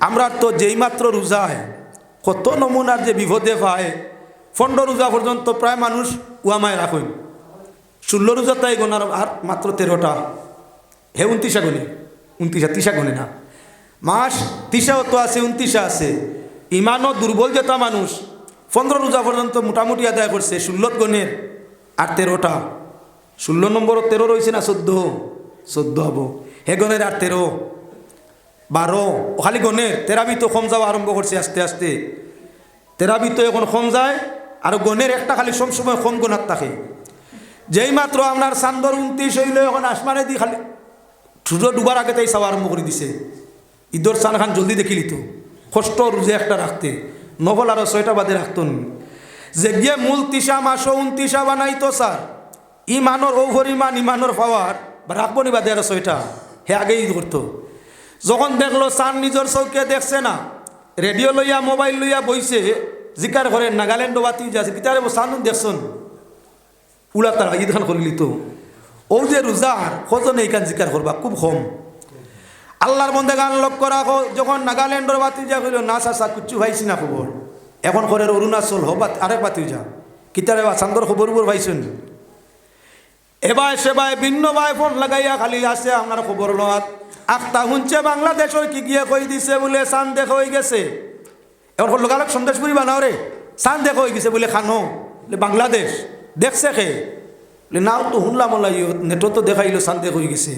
আমরা তো যেই মাত্র রোজায় কত নমুনার যে বিপদে পায়, 15 রোজা পর্যন্ত প্রায় মানুষ ওয়ামায় রাখেন, 16 রোজা তাই গোনার আর মাত্র 13টা, হে 29 গনে, 29 গনে না, মাস 30 তো আছে, 29 আছে। ইমানও দুর্বল যেটা মানুষ 15 রোজা পর্যন্ত মোটামুটি আদায় করছে, 16 গনের আর 13টা, 16 নম্বর 13 রয়েছে না 14 হবো, হে গনের আর 13 12 খালি গনের। তেরাবি তো কম যাওয়া আরম্ভ করছে আস্তে আস্তে, তেরাবি তো এখন কম যায়, আর গনের একটা খালি সবসময় কম গোনার থাকে। যেই মাত্র আপনার চান্দর 29 হইলে এখন আসমানে দি খালি সূর্য ডুবার আগে তাই চাওয়া আরম্ভ করে দিছে। ঈদর চান খান জলদি দেখিলি তো, কষ্ট রোজে একটা রাখতে, নভল আরো 6টা বাদে রাখতন। যে গিয়ে মূল 30 মাসও 29 বানাইতো স্যার, ইমানোর পরিমাণ ইমানোর পাওয়ার বা রাখবো নি বাদে আরো 6টা, হে আগেই ঈদ করতো। যখন দেখলো চান নিজের চৌকে দেখছে না, রেডিও লইয়া মোবাইল লইয়া বইছে, জিকার করে নাগাল্যান্ড বাতি যাচ্ছে গিটারে চান দেখছন উলা তারা ঈদ খান করিলি তো। ও যে রোজার কজনে এইখান জিকার করবা খুব কম। আল্লাহর বন্দে গান লক্ষ্য রাখো, যখন নাগাল্যান্ডর বাতি যা কইল না চাচা কুচ্ছু ভাইছি না খবর, এখন করে অরুণাচল হো আরেক বাতি যা কিতারে বা চান্দর খবরবোৰ ভাইছেন। এবার সেবায় ভিন্ন ভাই ফোন লাগাইয়া খালি আছে আপনার খবর লোয়াত। আখতা শুনছে বাংলাদেশের কি গিয়ে কই দিছে বলে চান দেখা হয়ে গেছে, এখন লোকালক সন্দেশ পুরি বানাও রে, চান দেখা হয়ে গেছে বলে খানো বাংলাদেশ দেখছে খে বলে নাও তো শুনলাম নেটও তো দেখাইলো চান দেখা হয়ে গেছে।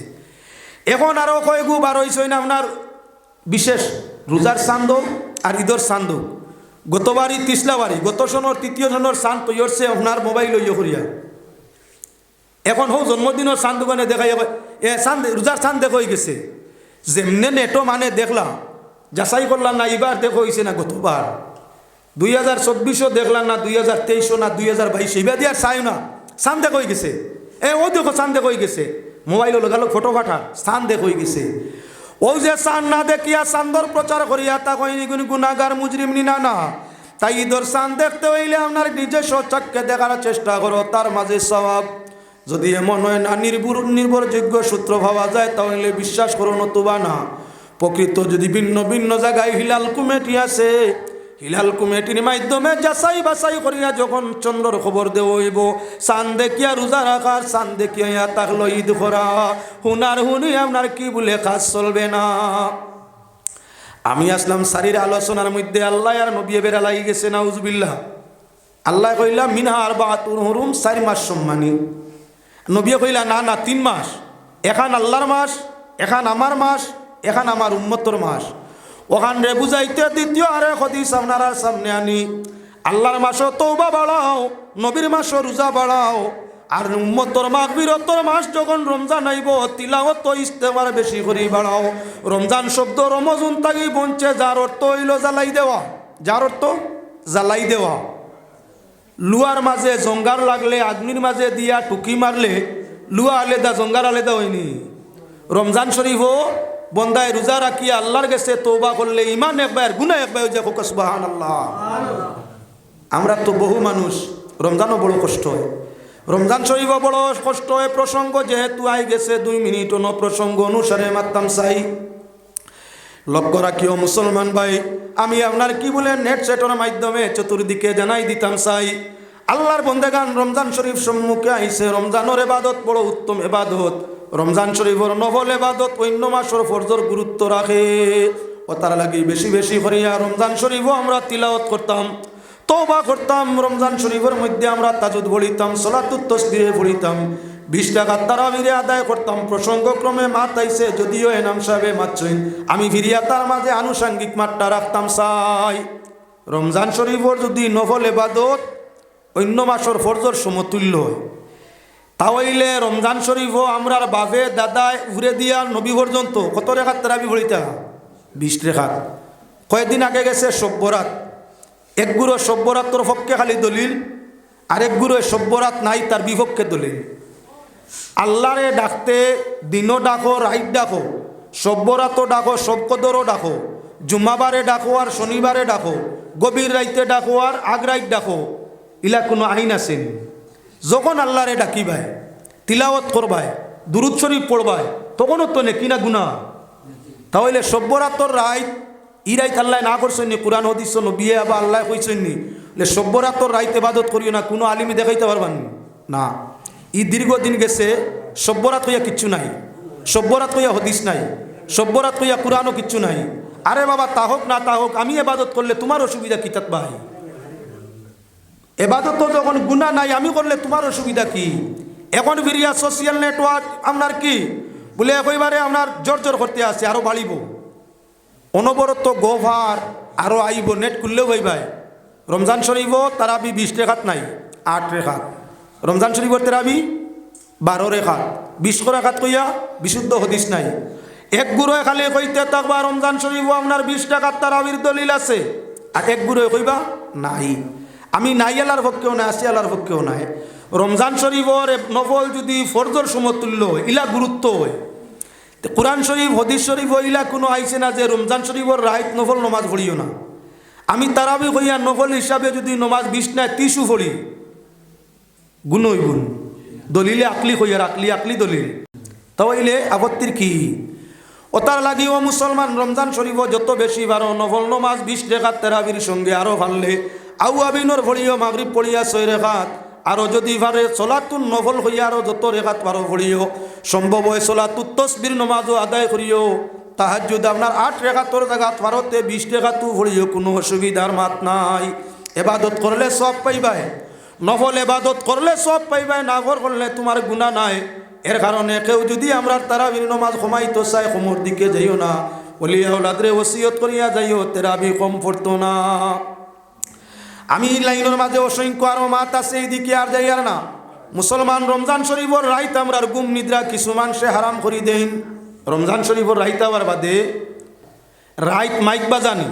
এখন আরও কয়েকু বার হয়েছে না আপনার বিশেষ রোজার চান্দ আর ঈদর চান্দ। গতবারই তিসলাবারই গত সনের 3য় সনের চান তৈরছে আপনার মোবাইল ইয়ে করিয়া, এখন হোক জন্মদিনের চান দোকানে দেখাই চান রোজার চান দেখা হয়ে গেছে। যেমনে নেটো মানে দেখলাম যাচাই করলাম না এবার দেখা হয়েছে না গতবার, 2024 দেখলাম না, 2023 না 2022 এবার দিয়ে আর চাই না, চান দেখা হয়ে গেছে। ও দেখো চান দেখা হয়ে গেছে, মোবাইল লাগালো ফটো ফাটা চান দেখা হয়ে গেছে। ও যে চান না দেখিয়া চান্দর প্রচার করিয়া তা কইনি কোন গুনাগার মুজরিম নি না। তাই ঈদর চান দেখতে হইলে আপনার নিজস্ব চক্ষে দেখার চেষ্টা করো, তার মাঝে সওয়াব। যদি এমন হয় না নির্ভরযোগ্য সূত্র ভাবা যায় তাহলে বিশ্বাস করো, নতুবা না। প্রকৃত যদি ভিন্ন ভিন্ন জায়গায় হিলাল কমিটি আছে, হিলাল কমিটির মাধ্যমে যাচাই বাছাই করিয়া যখন চন্দ্রর খবর দেওয়া হইব, চান দেখিয়া রোজা রাখার, চান দেখিয়া তাকলো ঈদ করা, হুনার হুনি আপনার কি বলে কাজ চলবে না। আমি আসলাম সারির আলোচনার মধ্যে আল্লাহ আর নবী বেড়া লাগি গেছে নাউজুবিল্লাহ। আল্লাহ কইলা মিনহা আরবাতুন হুরুম, 4 মাস সম্মানী। নবী কইলা না না 3 মাস, এখান আল্লাহর মাস এখান আমার মাস, এখান আমার উম্মতর মাস। ওখান রে বুঝাইতে দ্বিতীয় আরে হদিস আপনারা সামনে আনি, আল্লাহর মাসও তওবা বাড়াও, নবীর মাসও রোজা বাড়াও, আর উম্মতর মাগফিরতর মাস যখন রমজান আইব তিলাওয়াত ইস্তেগফার বেশি করে বাড়াও। রমজান শব্দ রমজান তাগি বঞ্চে, যার অর্থ হইল জ্বালাই দেওয়া, যার অর্থ জ্বালাই দেওয়া। লুয়ার মাঝে জঙ্গার লাগলে আগ্নির মাঝে দিয়া টুকি মারলে লুয়া আলাদা জঙ্গার আলাদা হয়নি। রমজান শরীফও বন্দায় রোজা রাখিয়া আল্লাহর কাছে তওবা করলে ইমান একবার গুনাহ একবার যে হোক সুবহানাল্লাহ। আমরা তো বহু মানুষ রমজানও বড় কষ্ট হয়, রমজান শরীফও বড় কষ্ট হয়। প্রসঙ্গ যেহেতু আই গেছে 2 মিনিট অন্য প্রসঙ্গ অনুসারে মাত্তাম চাই। লক্ষ্য রাখিও মুসলমান ভাই, আমি আপনার কি বলে নেট সেটের মাধ্যমে চতুর্দিকে জানাই দিতাম চাই, আল্লাহর বন্দেগান রমজান শরীফ সম্মুখে আইছে। রমজানের এবাদত বড় উত্তম এবাদত। রমজান শরীফের নফল এবাদত অন্য মাসের ফরজর গুরুত্ব রাখে। ও তার লাগি বেশি বেশি করিয়া রমজান শরীফও আমরা তিলাওয়াত করতাম, তওবা করতাম। রমজান শরীফের মধ্যে আমরা তাজুদ পড়িতাম, সালাতুত তাসবিহ পড়িতাম, 20 টাকা তারাবিরে আদায় করতাম। প্রসঙ্গক্রমে মাত আইছে, যদিও এনাম সাহেবে মাতছেন, আমি ফিরিয়া তার মাঝে আনুষাঙ্গিক মাঠটা রাখতাম চাই। রমজান শরীফের যদি নফল এবাদত অন্য মাসের ফরজর সমতুল্য হয়, তাহলে রমজান শরীফও আমরার বাপে দাদায় উড়ে দিয়া নবী পর্যন্ত কত রেখাত তারাবি পড়িতা? 20 রেখাত। কয়েকদিন আগে গেছে সব্যরাত, এক গুরু সব্যরাতর পক্ষে খালি দলিল, আরেক গুরু সব্যরাত নাই তার বিপক্ষে দলিল। আল্লাহরে ডাকতে দিনও ডাকো রাইত ডাকো, সব্যরাতও ডাকো সবকদরও ডাকো, জুম্মাবারে ডাকো আর শনিবারে ডাকো, গভীর রাইতে ডাকো আর আগ রাইত ডাকো, ইলা কোনো আইন আছেন? যখন আল্লাহরে ডাকিবায়, তিলাওয়াত করবায়, দুরুদ শরীফ পড়বায়, তখনও তো নেকি না গুনাহ। তাহলে সব্যরাতর রাইত ই রাইত আল্লাহ না করছেন নি? কুরআন হাদিস নবিয়ে আবার আল্লাহ কইছেন নি সব্যরাতর রাইত ইবাদত করিও না? কোনো আলিমে দেখাইতে পারবেন না। ই দীর্ঘদিন গেছে, সব্যরাত হইয়া কিচ্ছু নাই, সব্যরাত হইয়া হদিস নাই, সব্যরাত হইয়া কুরআনও কিচ্ছু নাই। আরে বাবা, তা হোক না তা হোক, আমি এবাদত করলে তোমার অসুবিধা কি? তাত ভাই, এবাদত তো যখন গুনাহ নাই, আমি করলে তোমার অসুবিধা কি? এখন ফিরিয়া সোশ্যাল নেটওয়ার্ক আপনার কি বলে একবারে আপনার জোর জোর করতে আছে, আরো বাড়িব অনবরত গোভার আরো আইব, নেট খুললেও ভাই ভাই। রমজান শরীফও তারাবি 20 রেখাত নাই, 8 রেখাত। রমজান শরীফের তারাবি 12 রেখাত, 20 রেখাত কইয়া বিশুদ্ধ হদিস নাই। এক গুরু খালি কইতে থাকবা রমজান শরীফও আপনার 20 টাকার তারাবির দলিল আছে, আর এক গুরু কইবা নাই। আমি নাই আল্লাহর পক্ষেও নাই, আসি আল্লাহর পক্ষেও নাই। রমজান শরীফর নফল যদি ফরজর সমতুল্য হয়, ইলা গুরুত্ব হয়। কুরআন শরীফ হদিস শরীফ ইলা কোনো আইছে না যে রমজান শরীফর রাইত নফল নমাজ পড়িও না। আমি তারাবি হইয়া নফল হিসাবে যদি নমাজ 20 নাই 30ও পড়ি, গুণ হইব। দলিলে আকলি হইয়ার আকলি আকলি দলিল, তাহলে আপত্তির কি? ওতার লাগিও মুসলমান রমজান শরীফও যত বেশি বারো নফল নমাজ 20 রেখাত তারাবির সঙ্গে আরো ভাললে আউয়াবিনর পড়িও, মাগরিব পড়িয়া 6 রেখাত, আরো যদি পারে সলাতুন নফল হইয়া আরো যত রেখাত পারো পড়িও, সম্ভব হয় সলাতুত তাসবির নমাজও আদায় করিও। তাহাজ্জুদ আপনার 8 রেখাতর জায়গা পারতে 20 রেখাতও পড়িও, কোনো অসুবিধার মাত নাই। এবাদত করলে সব পাইবাই, নফল এবাদত করলে সব পাইবাই, না করলে তোমার গুনাহ নাই। এর কারণে কেউ যদি আমরা তারাবির নমাজ কমাইতো চাই, কমর দিকে যাইও না, ওলিয়া ওলাদরে ওসিয়ত করিয়া যাইও, তারাবি কম পড়তো না। আমি লাইনের মাঝে অসংখ্য আরো মাত আছে, এইদিকে আর যাই আর না। মুসলমান রমজান শরীফর রাইত আমরা গুম নিদ্রা কিছু মানুষে হারাম করি দেন। রমজান শরীফর রাইত আবার বাদে রাইত মাইক বাজানি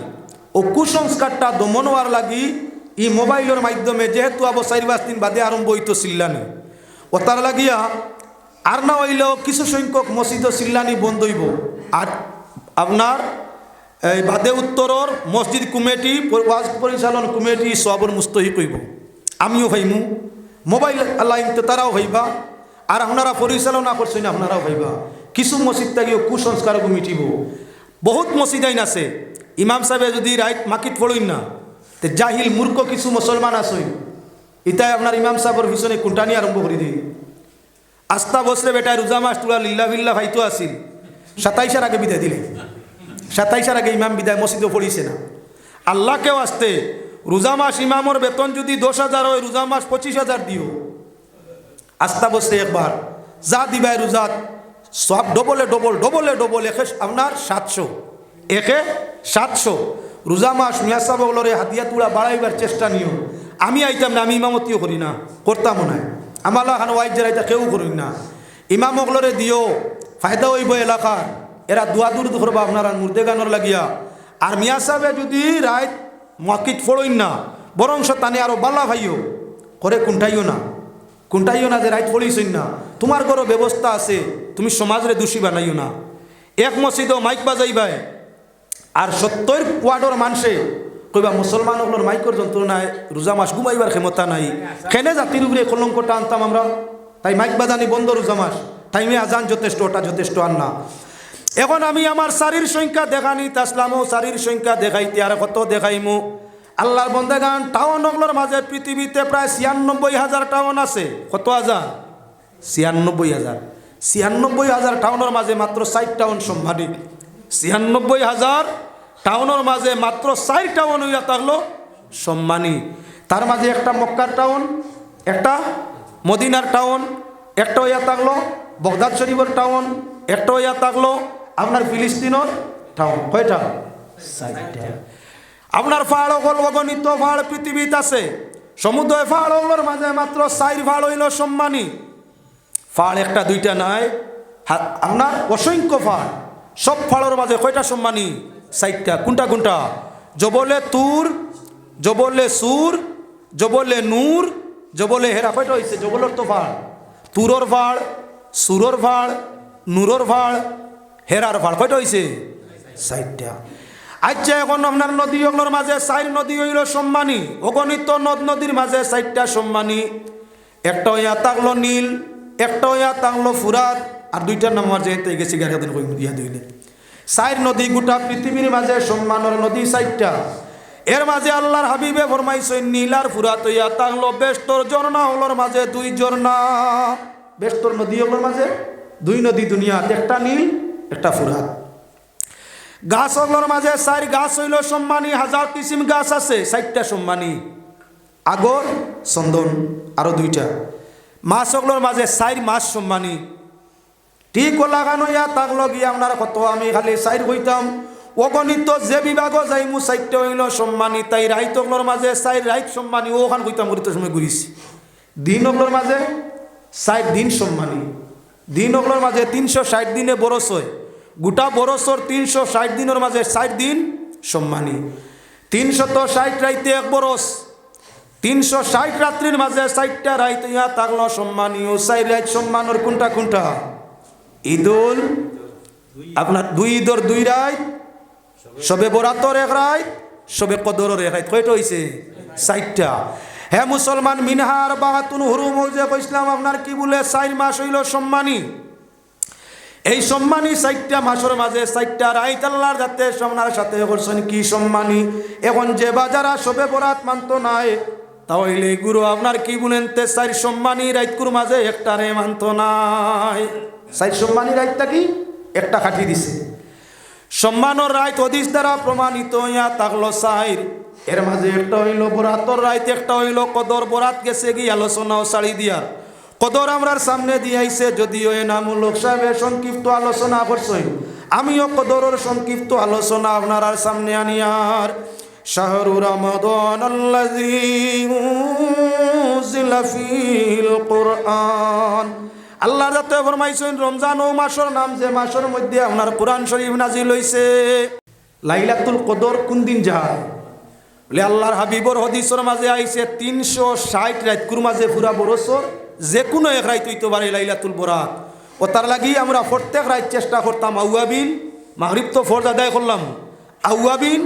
ও কুসংস্কারটা দমন হওয়ার লাগি ই মোবাইলের মাধ্যমে যেহেতু আবো 4-5 দিন বাদে আরম্ভ হইতো চিল্লানি, ও তার লাগিয়া আর না হইলেও কিছু সংখ্যক মসজিদ চিল্লানি বন্ধ হইব। আর আপনার এই বাদে উত্তরর মসজিদ কমিটি, ওয়াজ পরিচালন কমিটি সবর মুস্তহিক হইব। আমিও ভাইমু, মোবাইল আল্লাহ তারাও ভাইবা, আর আপনারা পরিচালনা করছেন আপনারাও ভাইবা। কিছু মসজিদ থাকিও কুসংস্কার মিটিব। বহুত মসজিদ আইন আছে, ইমাম সাহেবে যদি রাইট মাকিট পড়ইন না, তে জাহিল মূর্খ কিছু মুসলমান আসই, ইতাই আপনার ইমাম সাহেবের পিছনে কুন্টানি আরম্ভ করে দিই। আস্থা বসরে বেটায় রোজা মাস তুলা লিল্লা বিল্লা ভাইতো আসিল, 27-এর আগে বিদায় দিলে, 27-এর আগে ইমাম বিদায় মসজিদও পড়িছে না। আল্লাহকেও আসতে রোজা মাস ইমামর বেতন যদি 10,000 হয়, রোজা মাস 25,000 দিও। আস্থা বসরে একবার যা দিবাই রোজাত সব ডবলে ডবল ডবলে ডবল একে আপনার 700 একে 700 রোজা মাস মিয়া সাহেব বলরে হাতিয়া তুলা বাড়াইবার চেষ্টা নিও আমি আইতাম না আমি ইমামতিও করি না করতামও না আমার লাখান ওয়াইজ যারা এটা কেউ করি না ইমাম অগলরে দিও ফায়দা হইব এলাকার এরা দোয়া দূর করবা আপনারা মুর্দে গানোর লাগিয়া আর মিয়া সাহেবে যদি রাত মকিট ফড়ইন না বরং তানে আরো বালা ভাইও করে কুণ্ঠাইও না যে রাত ফড়িছইন না তোমার ঘরও ব্যবস্থা আছে তুমি সমাজরে দোষী বানাইও না এক মসজিদও মাইক বাজাইবাই আর 70 ওয়ার্ডর মানুষে কইবা মুসলমান হলোর মাইকর যন্ত্রণায় রোজা মাস ঘুমাইবার ক্ষমতা নাই কেনে জাতির উপরে কলঙ্কটা আনতাম আমরা তাই মাইক বাজানি বন্ধ রোজা মাস টাইমে আজান যথেষ্ট ওটা যথেষ্ট আর না এখন আমি আমার শারীর সংখ্যা দেখানি তাসলামও শারীর সংখ্যা দেখাইতে আর কত দেখাইমু আল্লাহর বন্দেগান টাউন ওগুলোর মাঝে পৃথিবীতে প্রায় 96,000 টাউন আছে কত হাজার 96,000 টাউনের মাঝে মাত্র 4 টাউন সম্মানী 96,000 টাউনের মাঝে মাত্র 4 টাউন হইয়া থাকলো সম্মানী তার মাঝে একটা মক্কার টাউন একটা মদিনার টাউন একটা হইয়া থাকলো বগদাদ শরীফের টাউন একটা হইয়া থাকলো আপনার ফিলিস্তিনের টাউন কয়টা 4টা আপনার পাহাড় হল অগণিত পাহাড় পৃথিবীতে আছে সমুদ্র পাহাড়গুলোর মাঝে মাত্র 4 পাহাড় হইল সম্মানী পাহাড় একটা দুইটা নাই আপনার অসংখ্য পাহাড় সব পাহাড়ের মাঝে কয়টা সম্মানী 4টা কোনটা জবলে তুর জবলে সুর জবলে নূর জবলে হেরা কয়টা হয়েছে জবলের তো পাহাড় তুরর পাহাড় সুরর পাহাড় নূরর পাহাড় হেরার পাহাড় কয়টা হয়েছে 4টা আচ্ছা এখন আপনার নদী ওগুলোর মাঝে 4 নদী হইল সম্মানী অগণিত নদ নদীর মাঝে 4টা সম্মানী একটা হইয়া থাকলো নীল একটা হইয়া থাকলো ফুরাত আর 2টার নাম আমার যেতে গেছি গাড়িদিন ইয়া দিলে 4 নদী গোটা পৃথিবীর মাঝে সম্মানের নদী 4টা এর মাঝে আল্লাহর হাবিবে ফরমাইছেন নীল আর ফুরাত হইয়া থাকলো বেষ্টর ঝর্ণা ওগুলোর মাঝে 2 ঝর্ণা বেষ্টর নদী ওগুলোর মাঝে 2 নদী দুনিয়া একটা নীল একটা ফুরাত গাছ ওগুলোর মাঝে 4 গাছ হইল সম্মানী 1000 কিসিম গাছ আছে 4টা সম্মানী আগর চন্দন আরো 2টা মাছ ওগুলোর মাঝে 4 মাছ সম্মানী ঠিক লাগানো ইয়া থাকলো গিয়ে আপনার কত আমি খালি 4 কইতাম অগণিত যে বিভাগ যাইমু 4টা হইল সম্মানী তাই রাইত ওগুলোর মাঝে 4 রাইত সম্মানী ওখান কইতাম গরিত সময় ঘুরিছি দিন ওগুলোর মাঝে 4 দিন সম্মানী দিন ওগুলোর মাঝে 360 দিনে বরস হয় গোটা বরসর 360 দিনের মাঝে 4 দিন সম্মানী 360 রাইতে এক বরস 360 রাত্রির মাঝে 4টা রাইত ইয়া থাকলো সম্মানী ও 4 রাইত সম্মানের কোনটা ঈদুল আপনার 2 ঈদর 2 রাইত সবে বরাতর 1 রাইত সবে কদরের 1 রাইত কয়টা হইছে 4টা হে মুসলমান মিনহার বাহাতুন হুরুম যে কইছিলাম আপনার কি বলে 4 মাস হইল সম্মানী এই সম্মানী 4টা মাসের মাঝে 4টা রাইত আল্লাহর যাতে আপনার সাথে করছেন কি সম্মানী এখন যে বাজারা সবে বরাত মানতো নাই তাহলে গুরু আপনার কি বলেন তে 4 সম্মানী রাইতকুর মাঝে একটারে মানতো নাই 4 সম্মানী রাইতটা কি একটা কাটি দিছে সম্মানের রাইত হাদিস দ্বারা প্রমাণিত ইয়া থাকলো 4 এর মাঝে একটা হইল বরাতর রাইত একটা হইল কদর বরাত গেছে কি আলোচনাও ছাড়ি দিয়া কদর আমরার সামনে দিয়াইছে যদিও এ নামুল সাহেবের সংক্ষিপ্ত আলোচনা করছেন আমিও কদরের সংক্ষিপ্ত আলোচনা আপনার সামনে আনিয়ার শাহরু রমাদান আল্লাযী উনজিলা ফিল কুরআন আল্লাহ যাতে ফরমাইছেন রমজান ও মাসের নাম যে মাসের মধ্যে আপনার কোরআন শরীফ নাজিল হইছে লাইলাতুল কদর কোন দিন যায় বলে আল্লাহর হাবিবর হাদিসের মাঝে আইছে 360 রাতকুর মাঝে পুরা বছর যে কোনো 1 রাত হইতে পারে লাইলাতুল বরাত ও তার লাগি আমরা প্রত্যেক রাত চেষ্টা করতাম আউয়াবিন মাগরিব তো ফরজ আদায় করলাম আউয়াবিন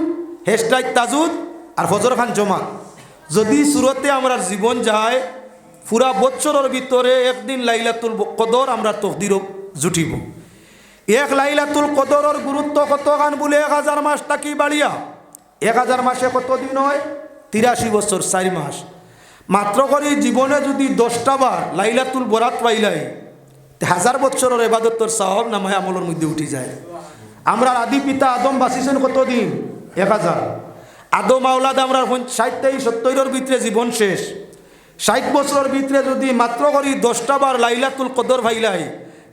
হেস্টাইট তাজুদ আর ফজর খান জমা যদি সুরতে আমরা জীবন যায় পুরা বছরের ভিতরে একদিন লাইলাতুল কদর আমরা তকদিরও জুটিব এক লাইলাতুল কদরের গুরুত্ব কত গান বলে 1000 মাসটা কি বাড়িয়া 1000 মাসে কত দিন হয় 83 বছর 4 মাস মাত্র করে জীবনে যদি 10টা বার লাইলাতুল বরাত পাইলাই 1000 বছরের ইবাদতের সওয়াব নামায় আমলের মধ্যে উঠে যায় আমরা আদি পিতা আদম বাঁচিছেন কতদিন 1000 আদম আওলাদ আমরা 60-70 ভিতরে জীবন শেষ 60 বছরের ভিতরে যদি মাত্র করি 10টা বার লাইলাতুল কদর ভাইলাই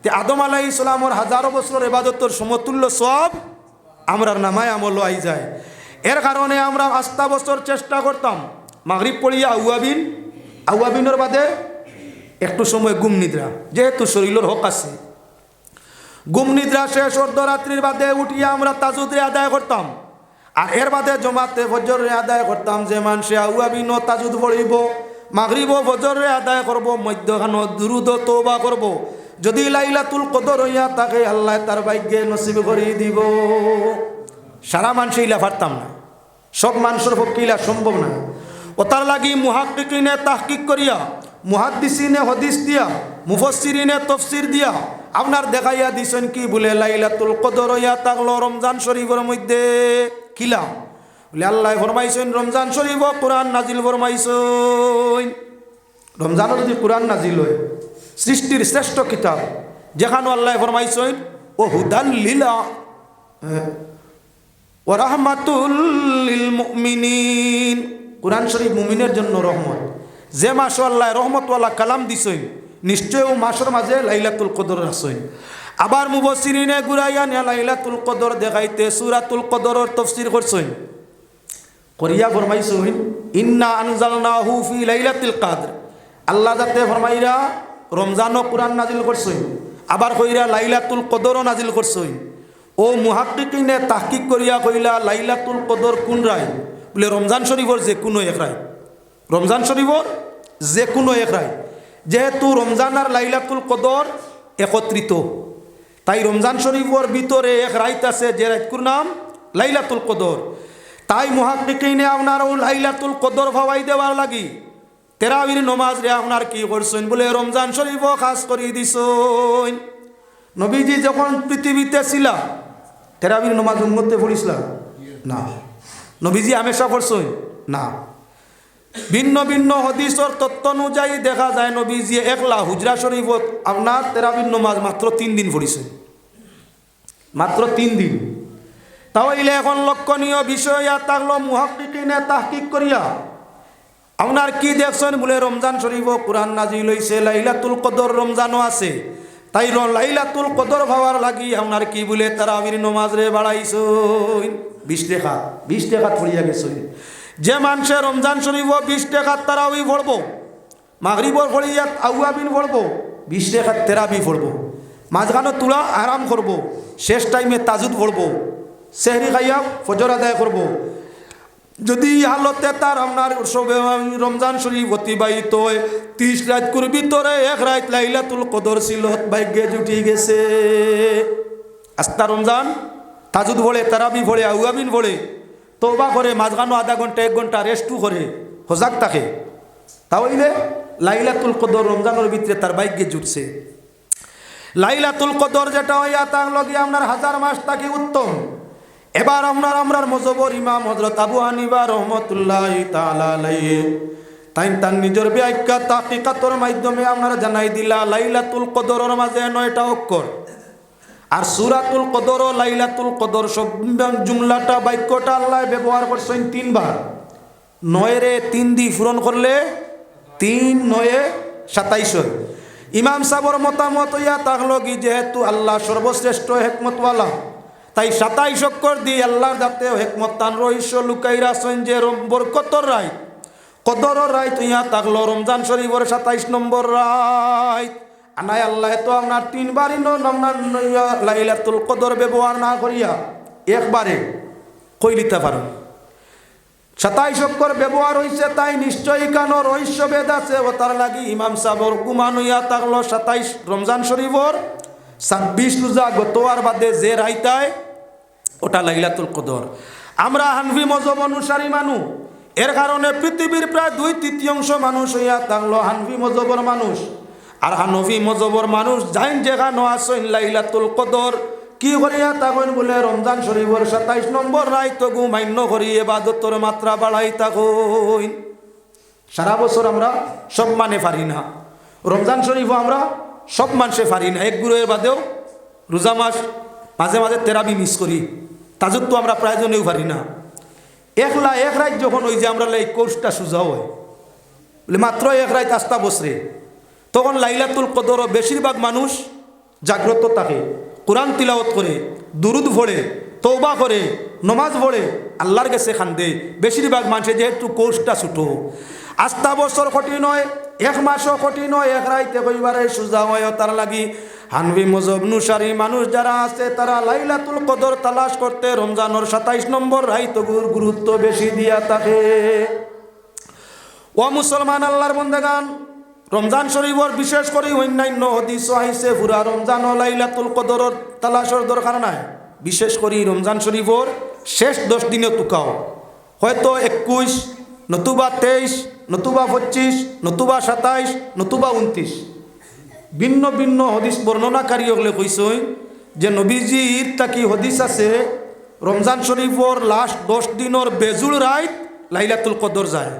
তে আদম আলাইহিস সালামর হাজারো বছর ইবাদতের সমতুল্য সব আমরার নামায় আমল আই যায়। এর কারণে আমরা আস্তা বছর চেষ্টা করতাম মাগরিব পড়িয়া আউয়াবিনের বাদে একটু সময় ঘুম নিদ্রা, যেহেতু শরীরের হক আছে। ঘুম নিদ্রা শেষ অর্ধরাত্রির বাদে উঠিয়া আমরা তাজুদে আদায় করতাম। আর এর বাদে জমাতে ফজরে আদায় করতাম। যে মানুষে আউয়াবিন তাজুদ পড়িব, মাগরিব ফজরে আদায় করব, মধ্যখান দুরুদ তওবা করব। যদি লাইলাতুল কদর হইয়া তাকে আল্লাহ তার ভাগ্যে নসিব করে দিব। সারা মানুষ ইলা পারতাম না, সব মানুষের পক্ষে ইলা সম্ভব না। ও তার লাগি মুহাক্কিকিনে তাহকিক করিয়া, মুহাদ্দিসিনে হদিস দিয়া, মুফাসসিরিনে তাফসীর দিয়া আপনার দেখাইয়া দিছেন কি বলে লাইলাতুল কদর হইয়া থাকলো রমজান শরীফের মধ্যে। কিলা বলে আল্লাহ ফরমাইছেন রমজান শরীফ কোরআন নাজিল ফরমাইছেন। রমজানের যদি কোরআন নাজিল হয়, সৃষ্টির শ্রেষ্ঠ কিতাব, যেখানে আল্লাহ ফরমাইছেন ও হুদাল লিলা ও রাহমাতুল লিল মুমিনিন। কোরআন শরীফ মুমিনের জন্য রহমত। যে মাসে আল্লাহ রহমতওয়ালা কালাম দিছেন, নিশ্চয় ও মাসের মাঝে লাইলাতুল কদর আছেন। আবার মুফাসসিরিনে গুরাইয়া নিয়া লাইলাতুল কদর দেখাইতে সূরাতুল কদরের তাফসীর করছেন। করিয়া ফরমাইছেন ইন্না আনজালনাহু ফি লাইলাতুল কদর। আল্লাহ যাতে ফরমাইরা রমজানও কোরআন নাজিল করছেন, আবার কইরা লাইলাতুল কদরও নাজিল করছেন। ও মুহাক্কিকিনে তাহকিক করিয়া কইলা লাইলাতুল কদর কোন রায়? বলে রমজান শরীফর যে কোনো এক রায়। রমজান শরীফর যে কোনো এক রায়। যেহেতু রমজান আর লাইলাতুল কদর একত্রিত, তাই রমজান শরীফর ভিতরে এক রাইত আছে যে রাইতকুর নাম লাইলাতুল কদর। তাই মুহাক্কিকিনে আপনার ও লাইলাতুল কদর ফাওয়াই দেওয়ার লাগি তেরাবির নমাজ রে আপনার কি করছেন বলে রমজান শরীফও খাস করে দিছেন। নবীজি যখন পৃথিবীতে ছিল তেরাবির নমাজ উম্মতে পড়িছিলাম না, নবীজি হামেশা পড়ছেন না। ভিন্ন ভিন্ন হদিসর তত্ত্ব অনুযায়ী দেখা যায় নবীজি একলা হুজরা শরীফত আপনার তেরাবির নমাজ মাত্র 3 দিন পড়িছেন, মাত্র 3 দিন। তাহলে এখন লক্ষণীয় বিষয় থাকলো মুহাক্কিকিনে তাহকিক করিয়া আপনার কি দেখছেন বলে রমজান শরীফ কোরআন নাজিল হইছে, লাইলাতুল কদর রমজানও আছে। তাই লাইলাতুল কদর ভাবার লাগি আপনার কি বলে তারাবির নমাজ রে বাড়াইছেন 20 টাকা পড়িয়া গেছেন। যে মানুষে রমজান শরীফ 20 টাকা তারাবি পড়বো, মাগরিবর পড়িয়া আউয়াবিন পড়বো, 20 টাকা তেরাবি পড়বো, মাঝখানে তুলা আরাম করবো, শেষ টাইমে তাজুদ পড়বো, সেহরি খাইয়া ফজর আদায় করবো। যদি হালতে তার আপনার রমজান শরীফ অতিবাহিত হয় 30 রাত ভিতরে এক রাত লাইলাতুল কদর ছিল, ভাগ্যে জুটি গেছে। আস্তা রমজান তাজুদ পড়ে, তারাবি পড়ে, আউয়াবিন পড়ে, তওবা করে, মাঝখানো আধা ঘন্টা 1 ঘন্টা রেস্টও করে, সজাগ থাকে। তাহলে লাইলাতুল কদর রমজানের ভিতরে তার ভাগ্যে জুটছে। লাইলাতুল কদর যেটা হইয়া তার লগে আপনার 1000 মাস থাকি উত্তম। এবার আমরা মজবর ইমাম হযরত আবু হানিফা রহমাতুল্লাহি তাআলা আলাইহি তার নিজের ব্যাখ্যা তাহকিকাতের মাধ্যমে আপনারা জানাই দিলা লাইলাতুল কদরের মাঝে 9টা অক্ষর। আর সূরাতুল কদর ও লাইলাতুল কদর সব জুমলাটা বাক্যটা আল্লাহ ব্যবহার করছেন 3 বার। 9 রে 3 দিয়ে পূরণ করলে 3 9 27 হয়। ইমাম সাহেবের মতামত ইয়া থাকলো কি যেহেতু আল্লাহ সর্বশ্রেষ্ঠ হিকমতওয়ালা, তাই 27 অক্ষর দিয়ে আল্লাহর যাতে হিকমত তান রহস্য লুকাই রাখছেন। যে বরকতর রায় কদরের রায় ইয়া থাকলো রমজান শরীফের 27 নম্বর রায়। আনাই আল্লাহ তো আপনার 3 বারই লাইলাতুল কদর ব্যবহার না করিয়া একবারে কই লিতে পারেন। 27 অক্ষর ব্যবহার হয়েছে, তাই নিশ্চয়ই কেন রহস্য বেদ আছে। ও তার লাগি ইমাম সাহেবর গুমান হইয়া থাকলো 27 রমজান শরীফর 26 রোজা গতোয়ার বাদে যে রাইতায় ওটা লাইলাতুল কদর। আমরা হানফি মযহব অনুসারী মানুষ, এর কারণে পৃথিবীর প্রায় 2/3 মানুষ হইয়া থাকলো হানফি মযহবর মানুষ। আর হানফি মযহবর মানুষ যাইন যেখানে আসেন লাইলাতুল কদর কি করিয়া থাকেন বলে রমজান শরীফের 27 নম্বর রাত মান্য করি ইবাদতের মাত্রা বাড়াই থাকেন। সারা বছর আমরা সব মানে পারি না, রমজান শরীফও আমরা সব মানুষে পারি না। এক গুরুয়ের বাদেও রোজা মাস মাঝে মাঝে তেরাবি মিস করি, তাজুদ তো আমরা প্রায়জনেও পারি না। এক রাত যখন ওই যে আমরা এই কোর্সটা সোজা হয় বলে মাত্র 1 রাত আস্তা বছরে, তখন লাইলাতুল কদর বেশিরভাগ মানুষ জাগ্রত থাকে, কোরআন তিলাওয়াত করে, দুরুদ পড়ে, তওবা করে, নমাজ পড়ে, আল্লাহর কাছে খান্দে। বেশিরভাগ মানুষের যেহেতু কোর্সটা ছোটো, আস্থা বছর কঠিন নয়, এক মাসও কঠিন নয়, এক রাইতে কইবারে সুজা হয়। তার লাগি হানভি মজহব অনুসারী মানুষ যারা আছে তারা লাইলাতুল কদর তালাশ করতে রমজানের 27 নম্বর রাইতগুর গুরুত্ব বেশি দিয়া থাকে। ও মুসলমান আল্লাহর বন্দেগান, রমজান শরীফর বিশেষ করে অন্যান্য হাদিসও আইছে পুরা রমজান ও লাইলাতুল কদরের তালাশের দরকার নাই। বিশেষ করে রমজান শরীফর শেষ 10 দিনে তুকাও, হয়তো 21, নতুবা 23, নতুবা 25, নতুবা 27, নতুবা 29। ভিন্ন ভিন্ন হদিস বর্ণনাকারী হলে কইসই যে নবীজির তাকি হদিস আছে রমজান শরীফর লাস্ট 10 দিনের বেজুল রাত লাইলাতুল কদর যায়।